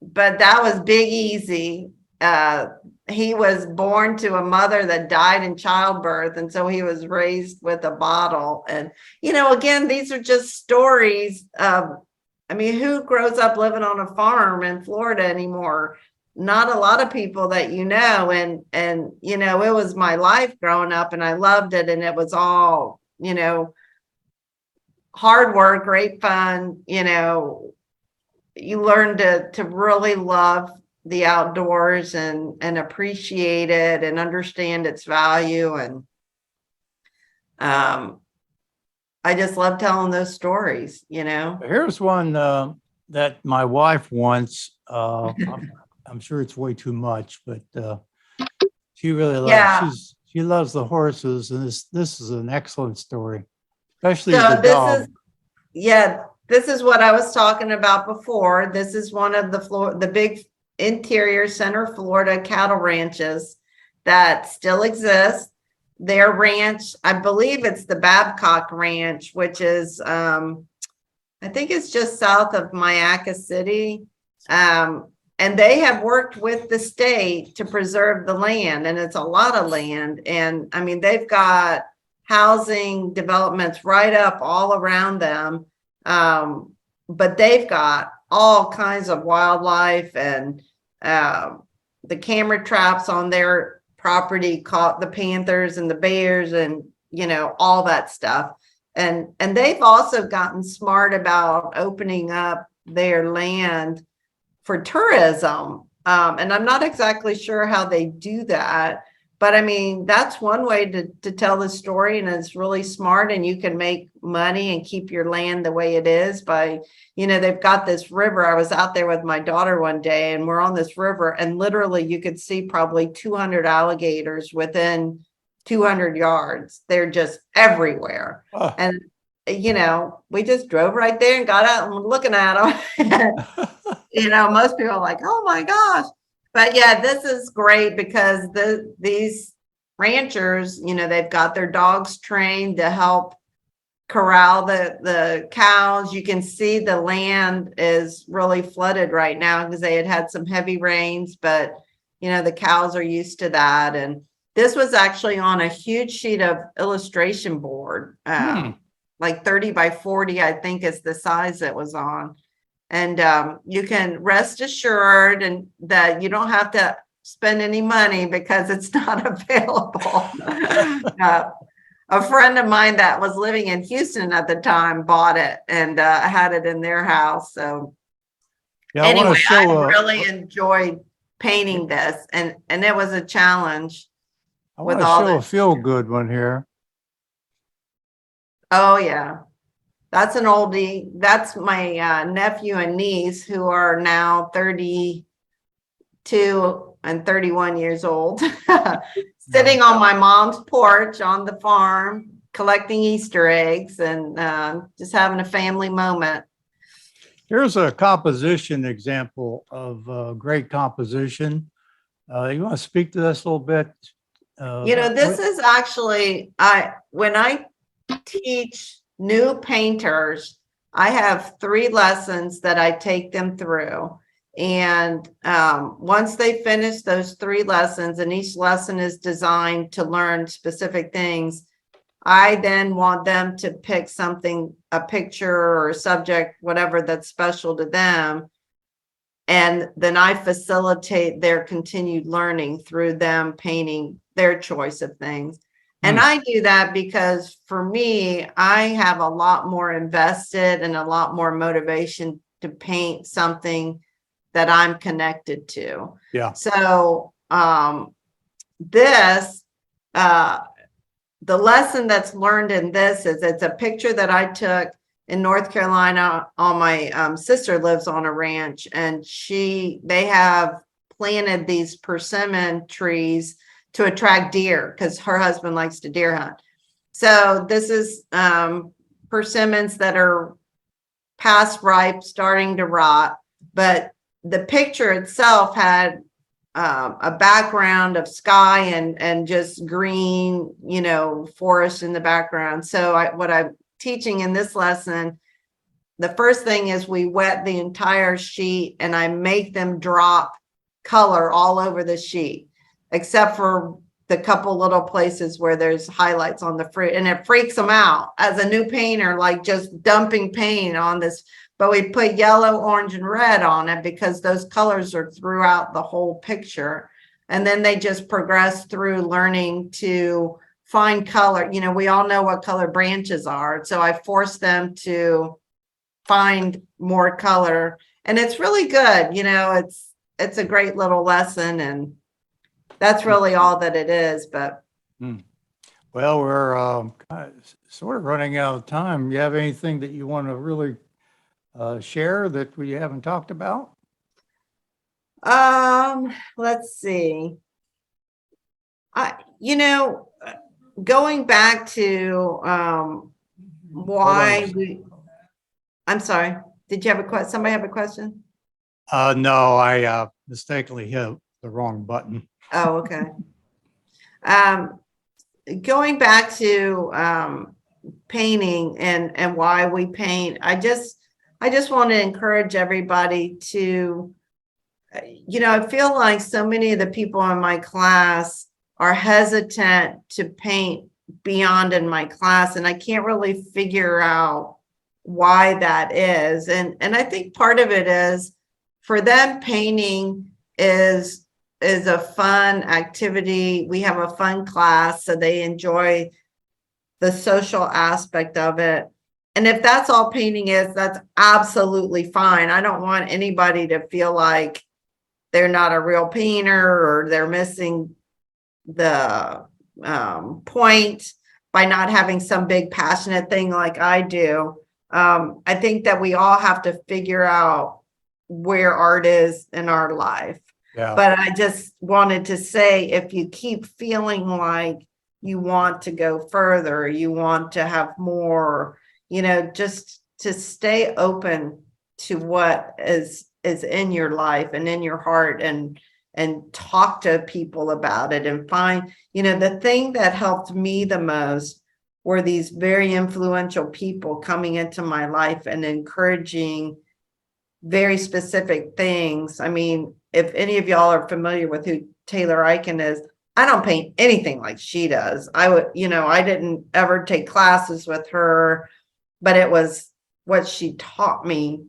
But that was Big Easy. He was born to a mother that died in childbirth. And so he was raised with a bottle. And, again, these are just stories of, who grows up living on a farm in Florida anymore? Not a lot of people that and it was my life growing up and I loved it. And it was all, hard work, great fun, you learn to really love the outdoors and appreciate it and understand its value. And I just love telling those stories, Here's one that my wife wants. I'm sure it's way too much, but she really loves. She loves the horses, and this is an excellent story, especially the dog. This is what I was talking about before. This is one of the big interior center Florida cattle ranches that still exist. Their ranch, I believe it's the Babcock Ranch, which is, I think it's just south of Mayaca City. And they have worked with the state to preserve the land, and it's a lot of land. And they've got housing developments right up all around them. But they've got all kinds of wildlife, and the camera traps on their property caught the panthers and the bears and all that stuff. And they've also gotten smart about opening up their land for tourism. And I'm not exactly sure how they do that, but that's one way to tell the story, and it's really smart, and you can make money and keep your land the way it is by, they've got this river. I was out there with my daughter one day, and we're on this river, and literally you could see probably 200 alligators within 200 yards. They're just everywhere. Oh. And, we just drove right there and got out and were looking at them. Most people are like, oh my gosh. But yeah, this is great because these ranchers, they've got their dogs trained to help corral the cows. You can see the land is really flooded right now because they had some heavy rains, but the cows are used to that. And This was actually on a huge sheet of illustration board, like 30 by 40, I think is the size it was on. And you can rest assured and that you don't have to spend any money because it's not available. A friend of mine that was living in Houston at the time bought it and had it in their house. So Yeah, I want anyway, to show I really enjoyed painting this, and it was a challenge. I want with to all show a the- feel good one here. Oh yeah, that's an oldie. That's my nephew and niece who are now 32 and 31 years old, sitting on my mom's porch on the farm, collecting Easter eggs and just having a family moment. Here's a composition example of great composition. You want to speak to this a little bit? This is actually, when I teach new painters, I have 3 lessons that I take them through. And once they finish those 3 lessons, and each lesson is designed to learn specific things, I then want them to pick something, a picture or a subject, whatever that's special to them. And then I facilitate their continued learning through them painting their choice of things. And I do that because for me, I have a lot more invested and a lot more motivation to paint something that I'm connected to. Yeah. So the lesson that's learned in this is it's a picture that I took in North Carolina. All my sister lives on a ranch, and they have planted these persimmon trees to attract deer because her husband likes to deer hunt. So this is persimmons that are past ripe, starting to rot, but the picture itself had a background of sky and just green, forest in the background. So what I'm teaching in this lesson, the first thing is we wet the entire sheet and I make them drop color all over the sheet, except for the couple little places where there's highlights on the fruit, and it freaks them out as a new painter, like just dumping paint on this. But we put yellow, orange, and red on it because those colors are throughout the whole picture. And then they just progress through learning to find color. We all know what color branches are. So I force them to find more color. And it's really good. It's a great little lesson. And that's really all that it is. But Well, we're sort of running out of time. You have anything that you want to really share that we haven't talked about? Let's see. Going back to why I'm sorry. Did you have a question? Somebody have a question? No, I mistakenly hit the wrong button. Oh, okay. Going back to painting and why we paint, I just want to encourage everybody to, I feel like so many of the people in my class are hesitant to paint beyond in my class, and I can't really figure out why that is. And I think part of it is for them, painting is a fun activity. We have a fun class, so they enjoy the social aspect of it. And if that's all painting is, that's absolutely fine. I don't want anybody to feel like they're not a real painter or they're missing the point by not having some big passionate thing like I do. I think that we all have to figure out where art is in our life. Yeah. But I just wanted to say, if you keep feeling like you want to go further, you want to have more, just to stay open to what is in your life and in your heart, and talk to people about it and find, the thing that helped me the most were these very influential people coming into my life and encouraging very specific things. I mean, if any of y'all are familiar with who Taylor Eichen is, I don't paint anything like she does. I didn't ever take classes with her, but it was what she taught me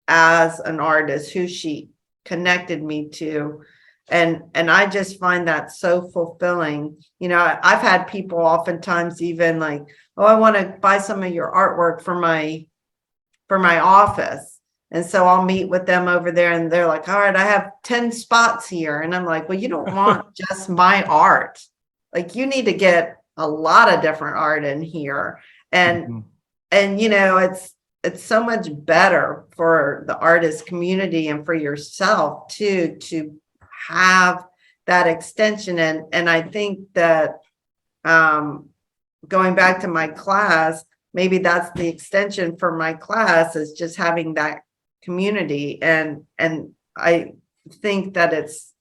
as an artist, who she connected me to. And I just find that so fulfilling. I've had people oftentimes even like, oh, I want to buy some of your artwork for my office. And so I'll meet with them over there and they're like, all right, I have 10 spots here. And I'm like, well, you don't want just my art. Like, you need to get a lot of different art in here. And it's so much better for the artist community and for yourself too, to have that extension. And I think that going back to my class, maybe that's the extension for my class, is just having that community. And I think that it's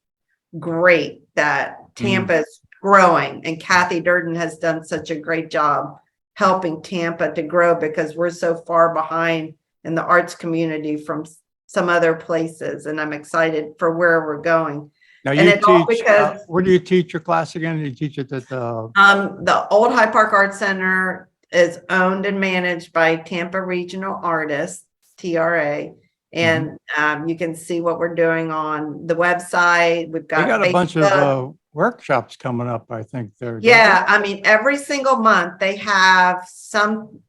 great that Tampa is growing, and Kathy Durden has done such a great job helping Tampa to grow, because we're so far behind in the arts community from some other places. And I'm excited for where we're going. Now And you it's all teach, because where do you teach your class again? You teach it at the Old High Park Art Center is owned and managed by Tampa Regional Artists, TRA. And you can see what we're doing on the website. We've they got got a bunch Facebook. of workshops coming up, I think there. Yeah, I mean, every single month they have some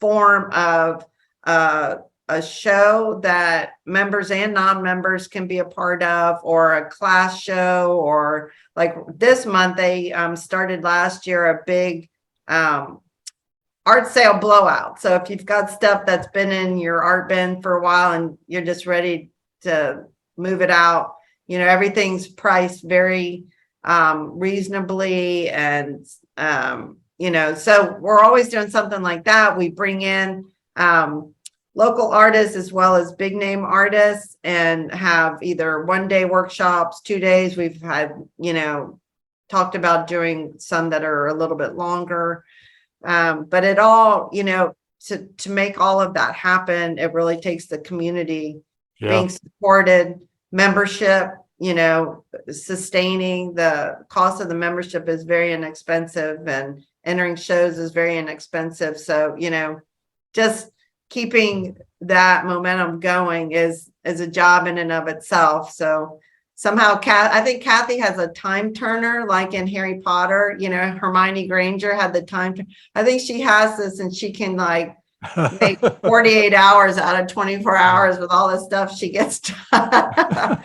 form of a show that members and non-members can be a part of, or a class show, or like this month they started last year a big art sale blowout. So if you've got stuff that's been in your art bin for a while and you're just ready to move it out, everything's priced very reasonably. And, so we're always doing something like that. We bring in local artists as well as big name artists, and have either 1-day workshops, 2 days. We've had, talked about doing some that are a little bit longer. But it all, to make all of that happen, it really takes the community being supported, membership, sustaining. The cost of the membership is very inexpensive, and entering shows is very inexpensive. So, just keeping that momentum going is a job in and of itself. So somehow, I think Kathy has a time turner, like in Harry Potter. Hermione Granger had the time. I think she has this, and she can like make 48 hours out of 24 hours with all the stuff she gets done.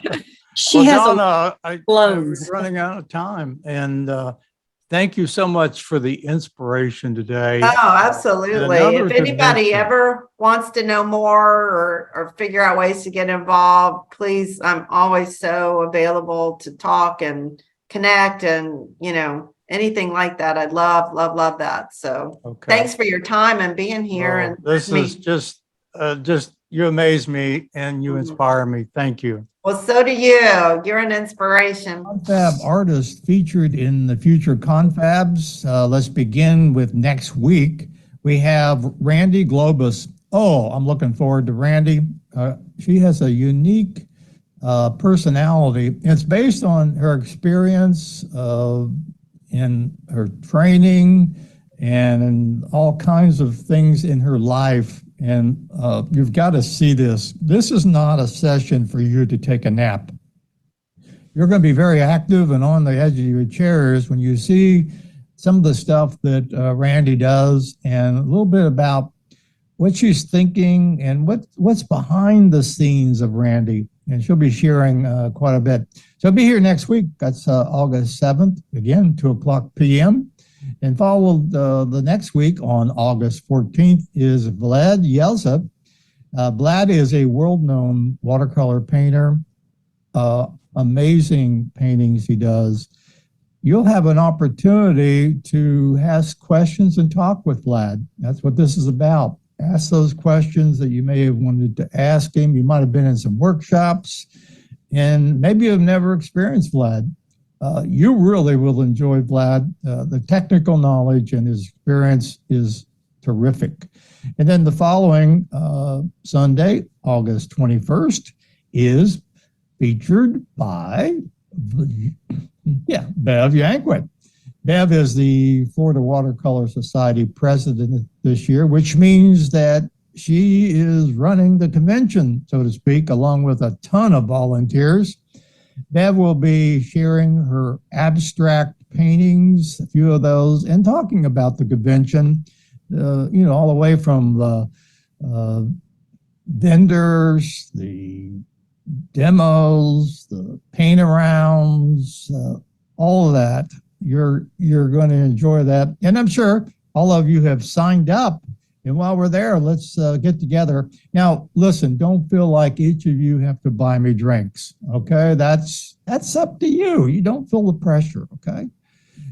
She has Donna, I'm clothes. running out of time, and thank you so much for the inspiration today. Oh, absolutely. If anybody ever wants to know more or figure out ways to get involved, please, I'm always so available to talk and connect, and, anything like that. I'd love that. So thanks for your time and being here. And this is just, you amaze me and you inspire me. Thank you. Well, so do you. You're an inspiration. ConFab artists featured in the future ConFabs. Let's begin with next week. We have Randy Globus. Oh, I'm looking forward to Randy. She has a unique personality. It's based on her experience in her training and all kinds of things in her life. And you've got to see this. This is not a session for you to take a nap. You're going to be very active and on the edge of your chairs when you see some of the stuff that Randy does, and a little bit about what she's thinking and what's behind the scenes of Randy. And she'll be sharing quite a bit. So be here next week. That's August 7th, again, 2:00 p.m. And followed the next week on August 14th is Vlad Yeltsin. Vlad is a world-known watercolor painter. Amazing paintings he does. You'll have an opportunity to ask questions and talk with Vlad. That's what this is about. Ask those questions that you may have wanted to ask him. You might have been in some workshops, and maybe you've never experienced Vlad. You really will enjoy Vlad. The technical knowledge and his experience is terrific. And then the following Sunday, August 21st, is featured by Yeah, Bev Yankwit. Bev is the Florida Watercolor Society president this year, which means that she is running the convention, so to speak, along with a ton of volunteers. Bev will be sharing her abstract paintings, a few of those, and talking about the convention, all the way from the vendors, the demos, the paint arounds, all of that. You're going to enjoy that. And I'm sure all of you have signed up. And while we're there, let's get together. Now, listen, don't feel like each of you have to buy me drinks. Okay, that's up to you. You don't feel the pressure. Okay.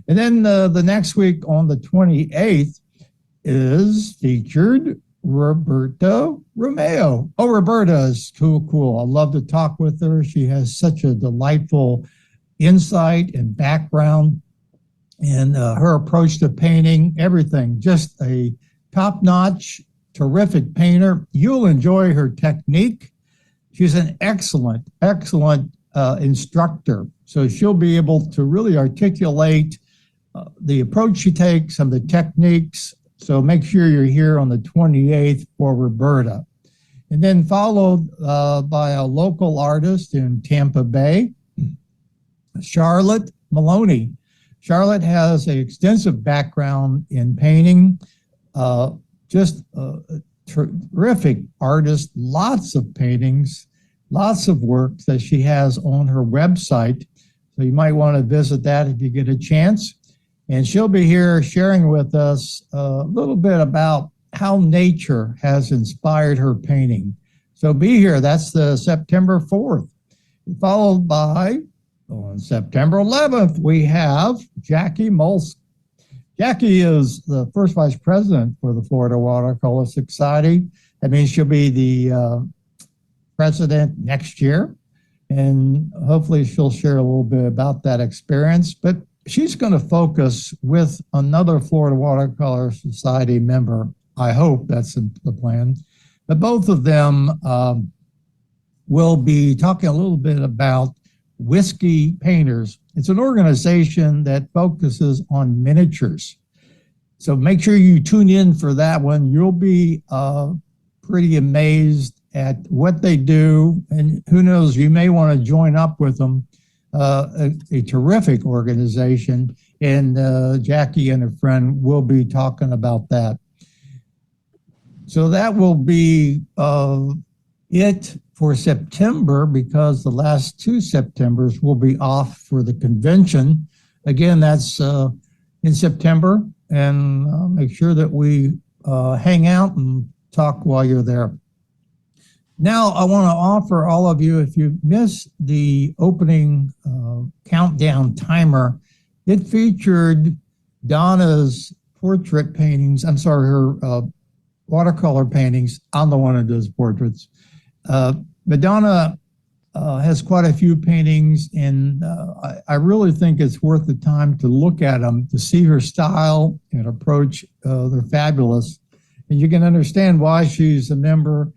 And then the next week on the 28th is featured Roberta Romeo. Oh, Roberta is cool. I love to talk with her. She has such a delightful insight and background, and her approach to painting, everything, just a top-notch, terrific painter. You'll enjoy her technique. She's an excellent instructor. So she'll be able to really articulate the approach she takes and the techniques. So make sure you're here on the 28th for Roberta. And then followed by a local artist in Tampa Bay, Charlotte Maloney. Charlotte has an extensive background in painting, just a terrific artist, lots of paintings, lots of work that she has on her website. So you might want to visit that if you get a chance. And she'll be here sharing with us a little bit about how nature has inspired her painting. So be here. That's the September 4th. Followed by, on September 11th, we have Jackie Mulsk. Jackie is the first vice president for the Florida Watercolor Society. That means she'll be the president next year. And hopefully she'll share a little bit about that experience. But she's going to focus with another Florida Watercolor Society member. I hope that's the plan. But both of them will be talking a little bit about Whiskey Painters. It's an organization that focuses on miniatures. So make sure you tune in for that one. You'll be pretty amazed at what they do. And who knows, you may want to join up with them. A terrific organization. And Jackie and her friend will be talking about that. So that will be it for September, because the last 2 Septembers will be off for the convention. Again, that's in September, and make sure that we hang out and talk while you're there. Now, I want to offer all of you, if you missed the opening countdown timer, it featured Donna's portrait paintings. I'm sorry, her watercolor paintings. I'm the one who does portraits. But Donna has quite a few paintings, and I really think it's worth the time to look at them, to see her style and approach. They're fabulous. And you can understand why she's a member,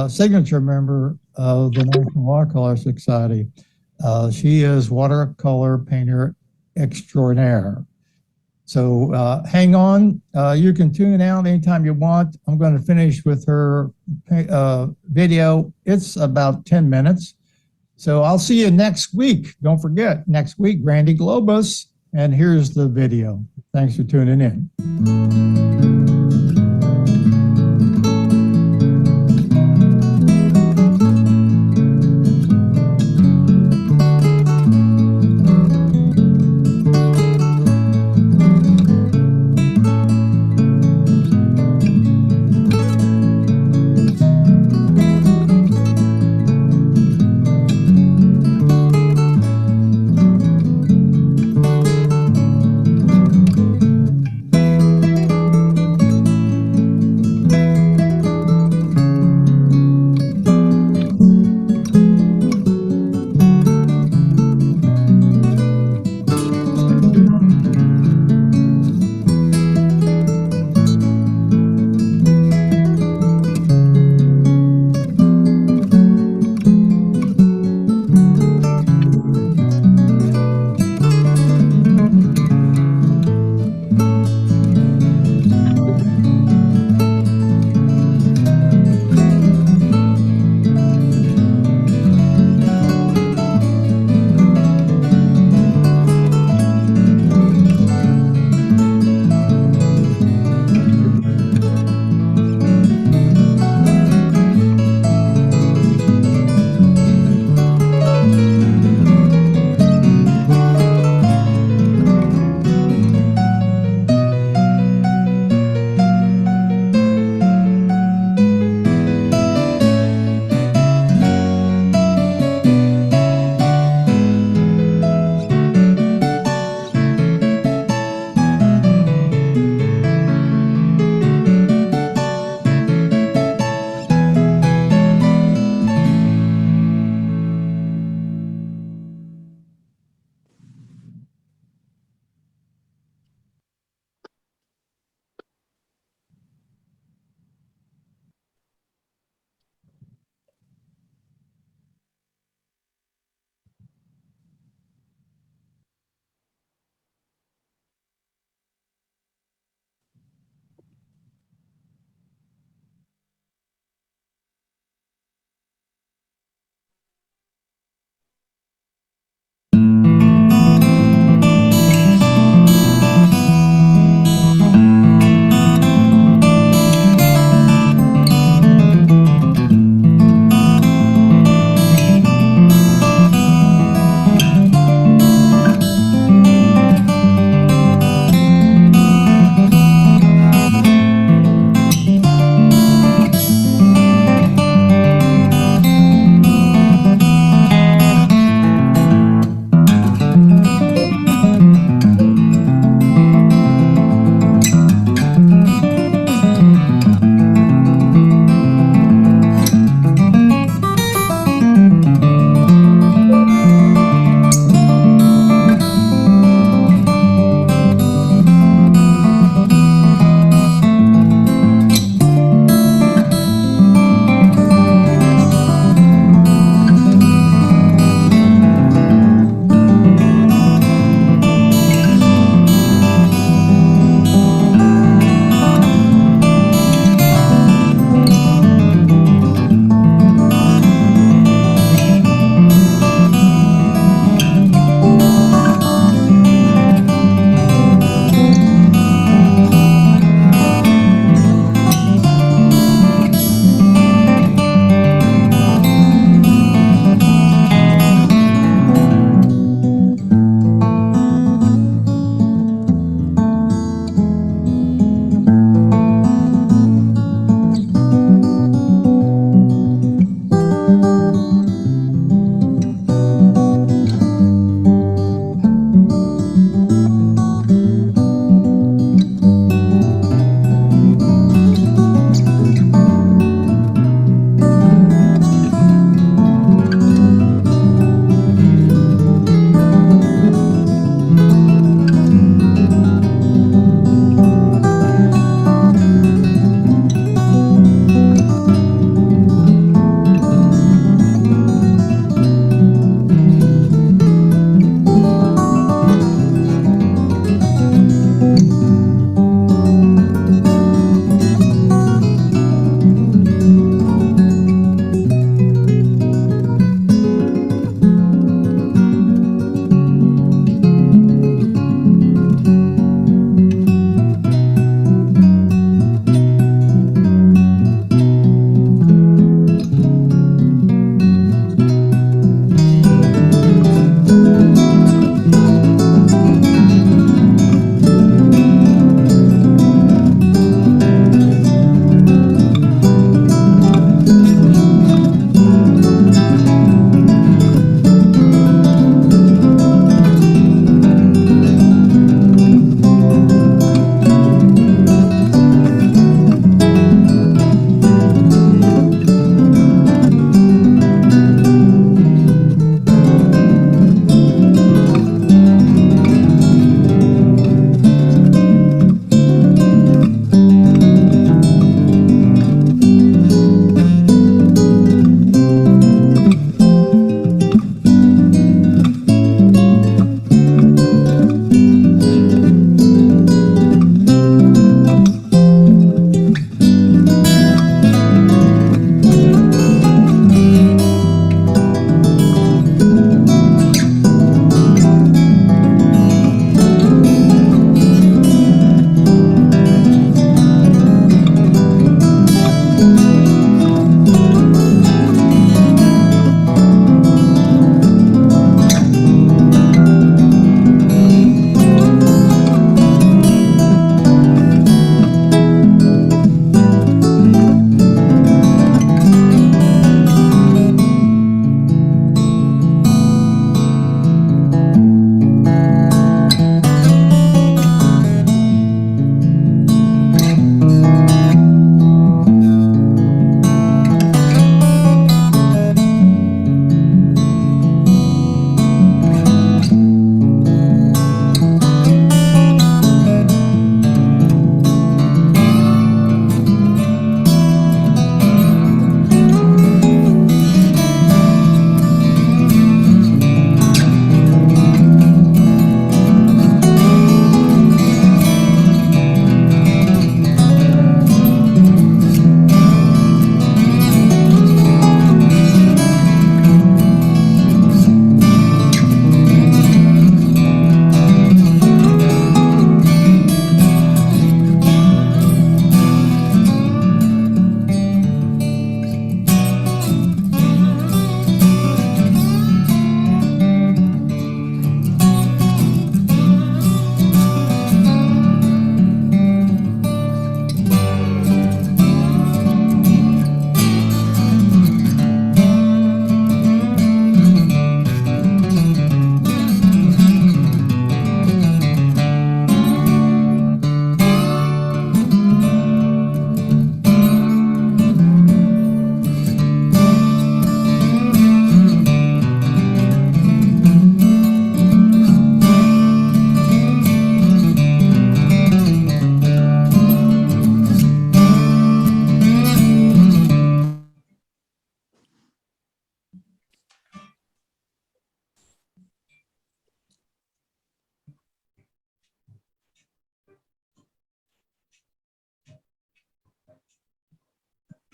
signature member of the National Watercolor Society. She is watercolor painter extraordinaire. So hang on. You can tune out anytime you want. I'm going to finish with her video. It's about 10 minutes. So I'll see you next week. Don't forget, next week, Randy Globus. And here's the video. Thanks for tuning in.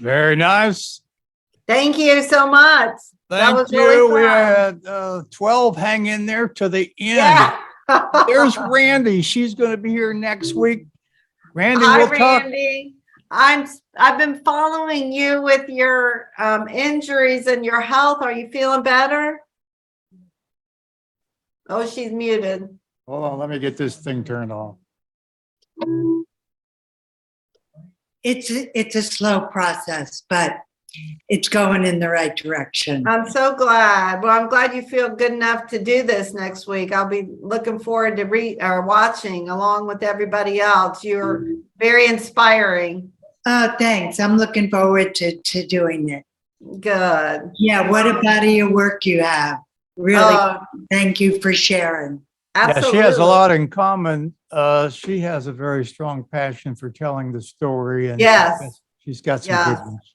Very nice. Thank you so much. That was Thank really you. We fun. had 12 hang in there to the end. Yeah. There's Randy. She's going to be here next week. Randy, Hi, we'll talk. Randy. I've been following you with your injuries and your health. Are you feeling better? Oh, she's muted. Hold on, let me get this thing turned off. It's a slow process, but it's going in the right direction. I'm so glad. Well, I'm glad you feel good enough to do this next week. I'll be looking forward to watching along with everybody else. You're very inspiring. Oh, thanks. I'm looking forward to doing it. Good. Yeah, what a body of work you have. Really, thank you for sharing. Absolutely. Yeah, she has a lot in common. She has a very strong passion for telling the story, and Yes. she's got some Yes. good ones.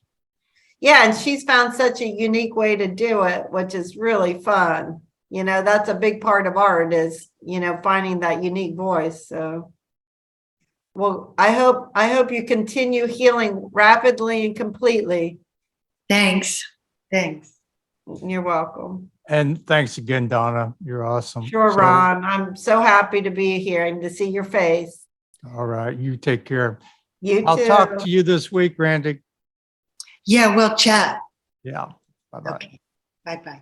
Yeah, and she's found such a unique way to do it, which is really fun. You know, that's a big part of art is, you know, finding that unique voice. So, well, I hope you continue healing rapidly and completely. Thanks. Thanks. You're welcome. And thanks again, Donna. You're awesome. Sure, So, Ron. I'm so happy to be here and to see your face. All right, you take care. You too. I'll talk to you this week, Randy. Yeah, we'll chat. Yeah. Bye-bye. Okay. Bye-bye.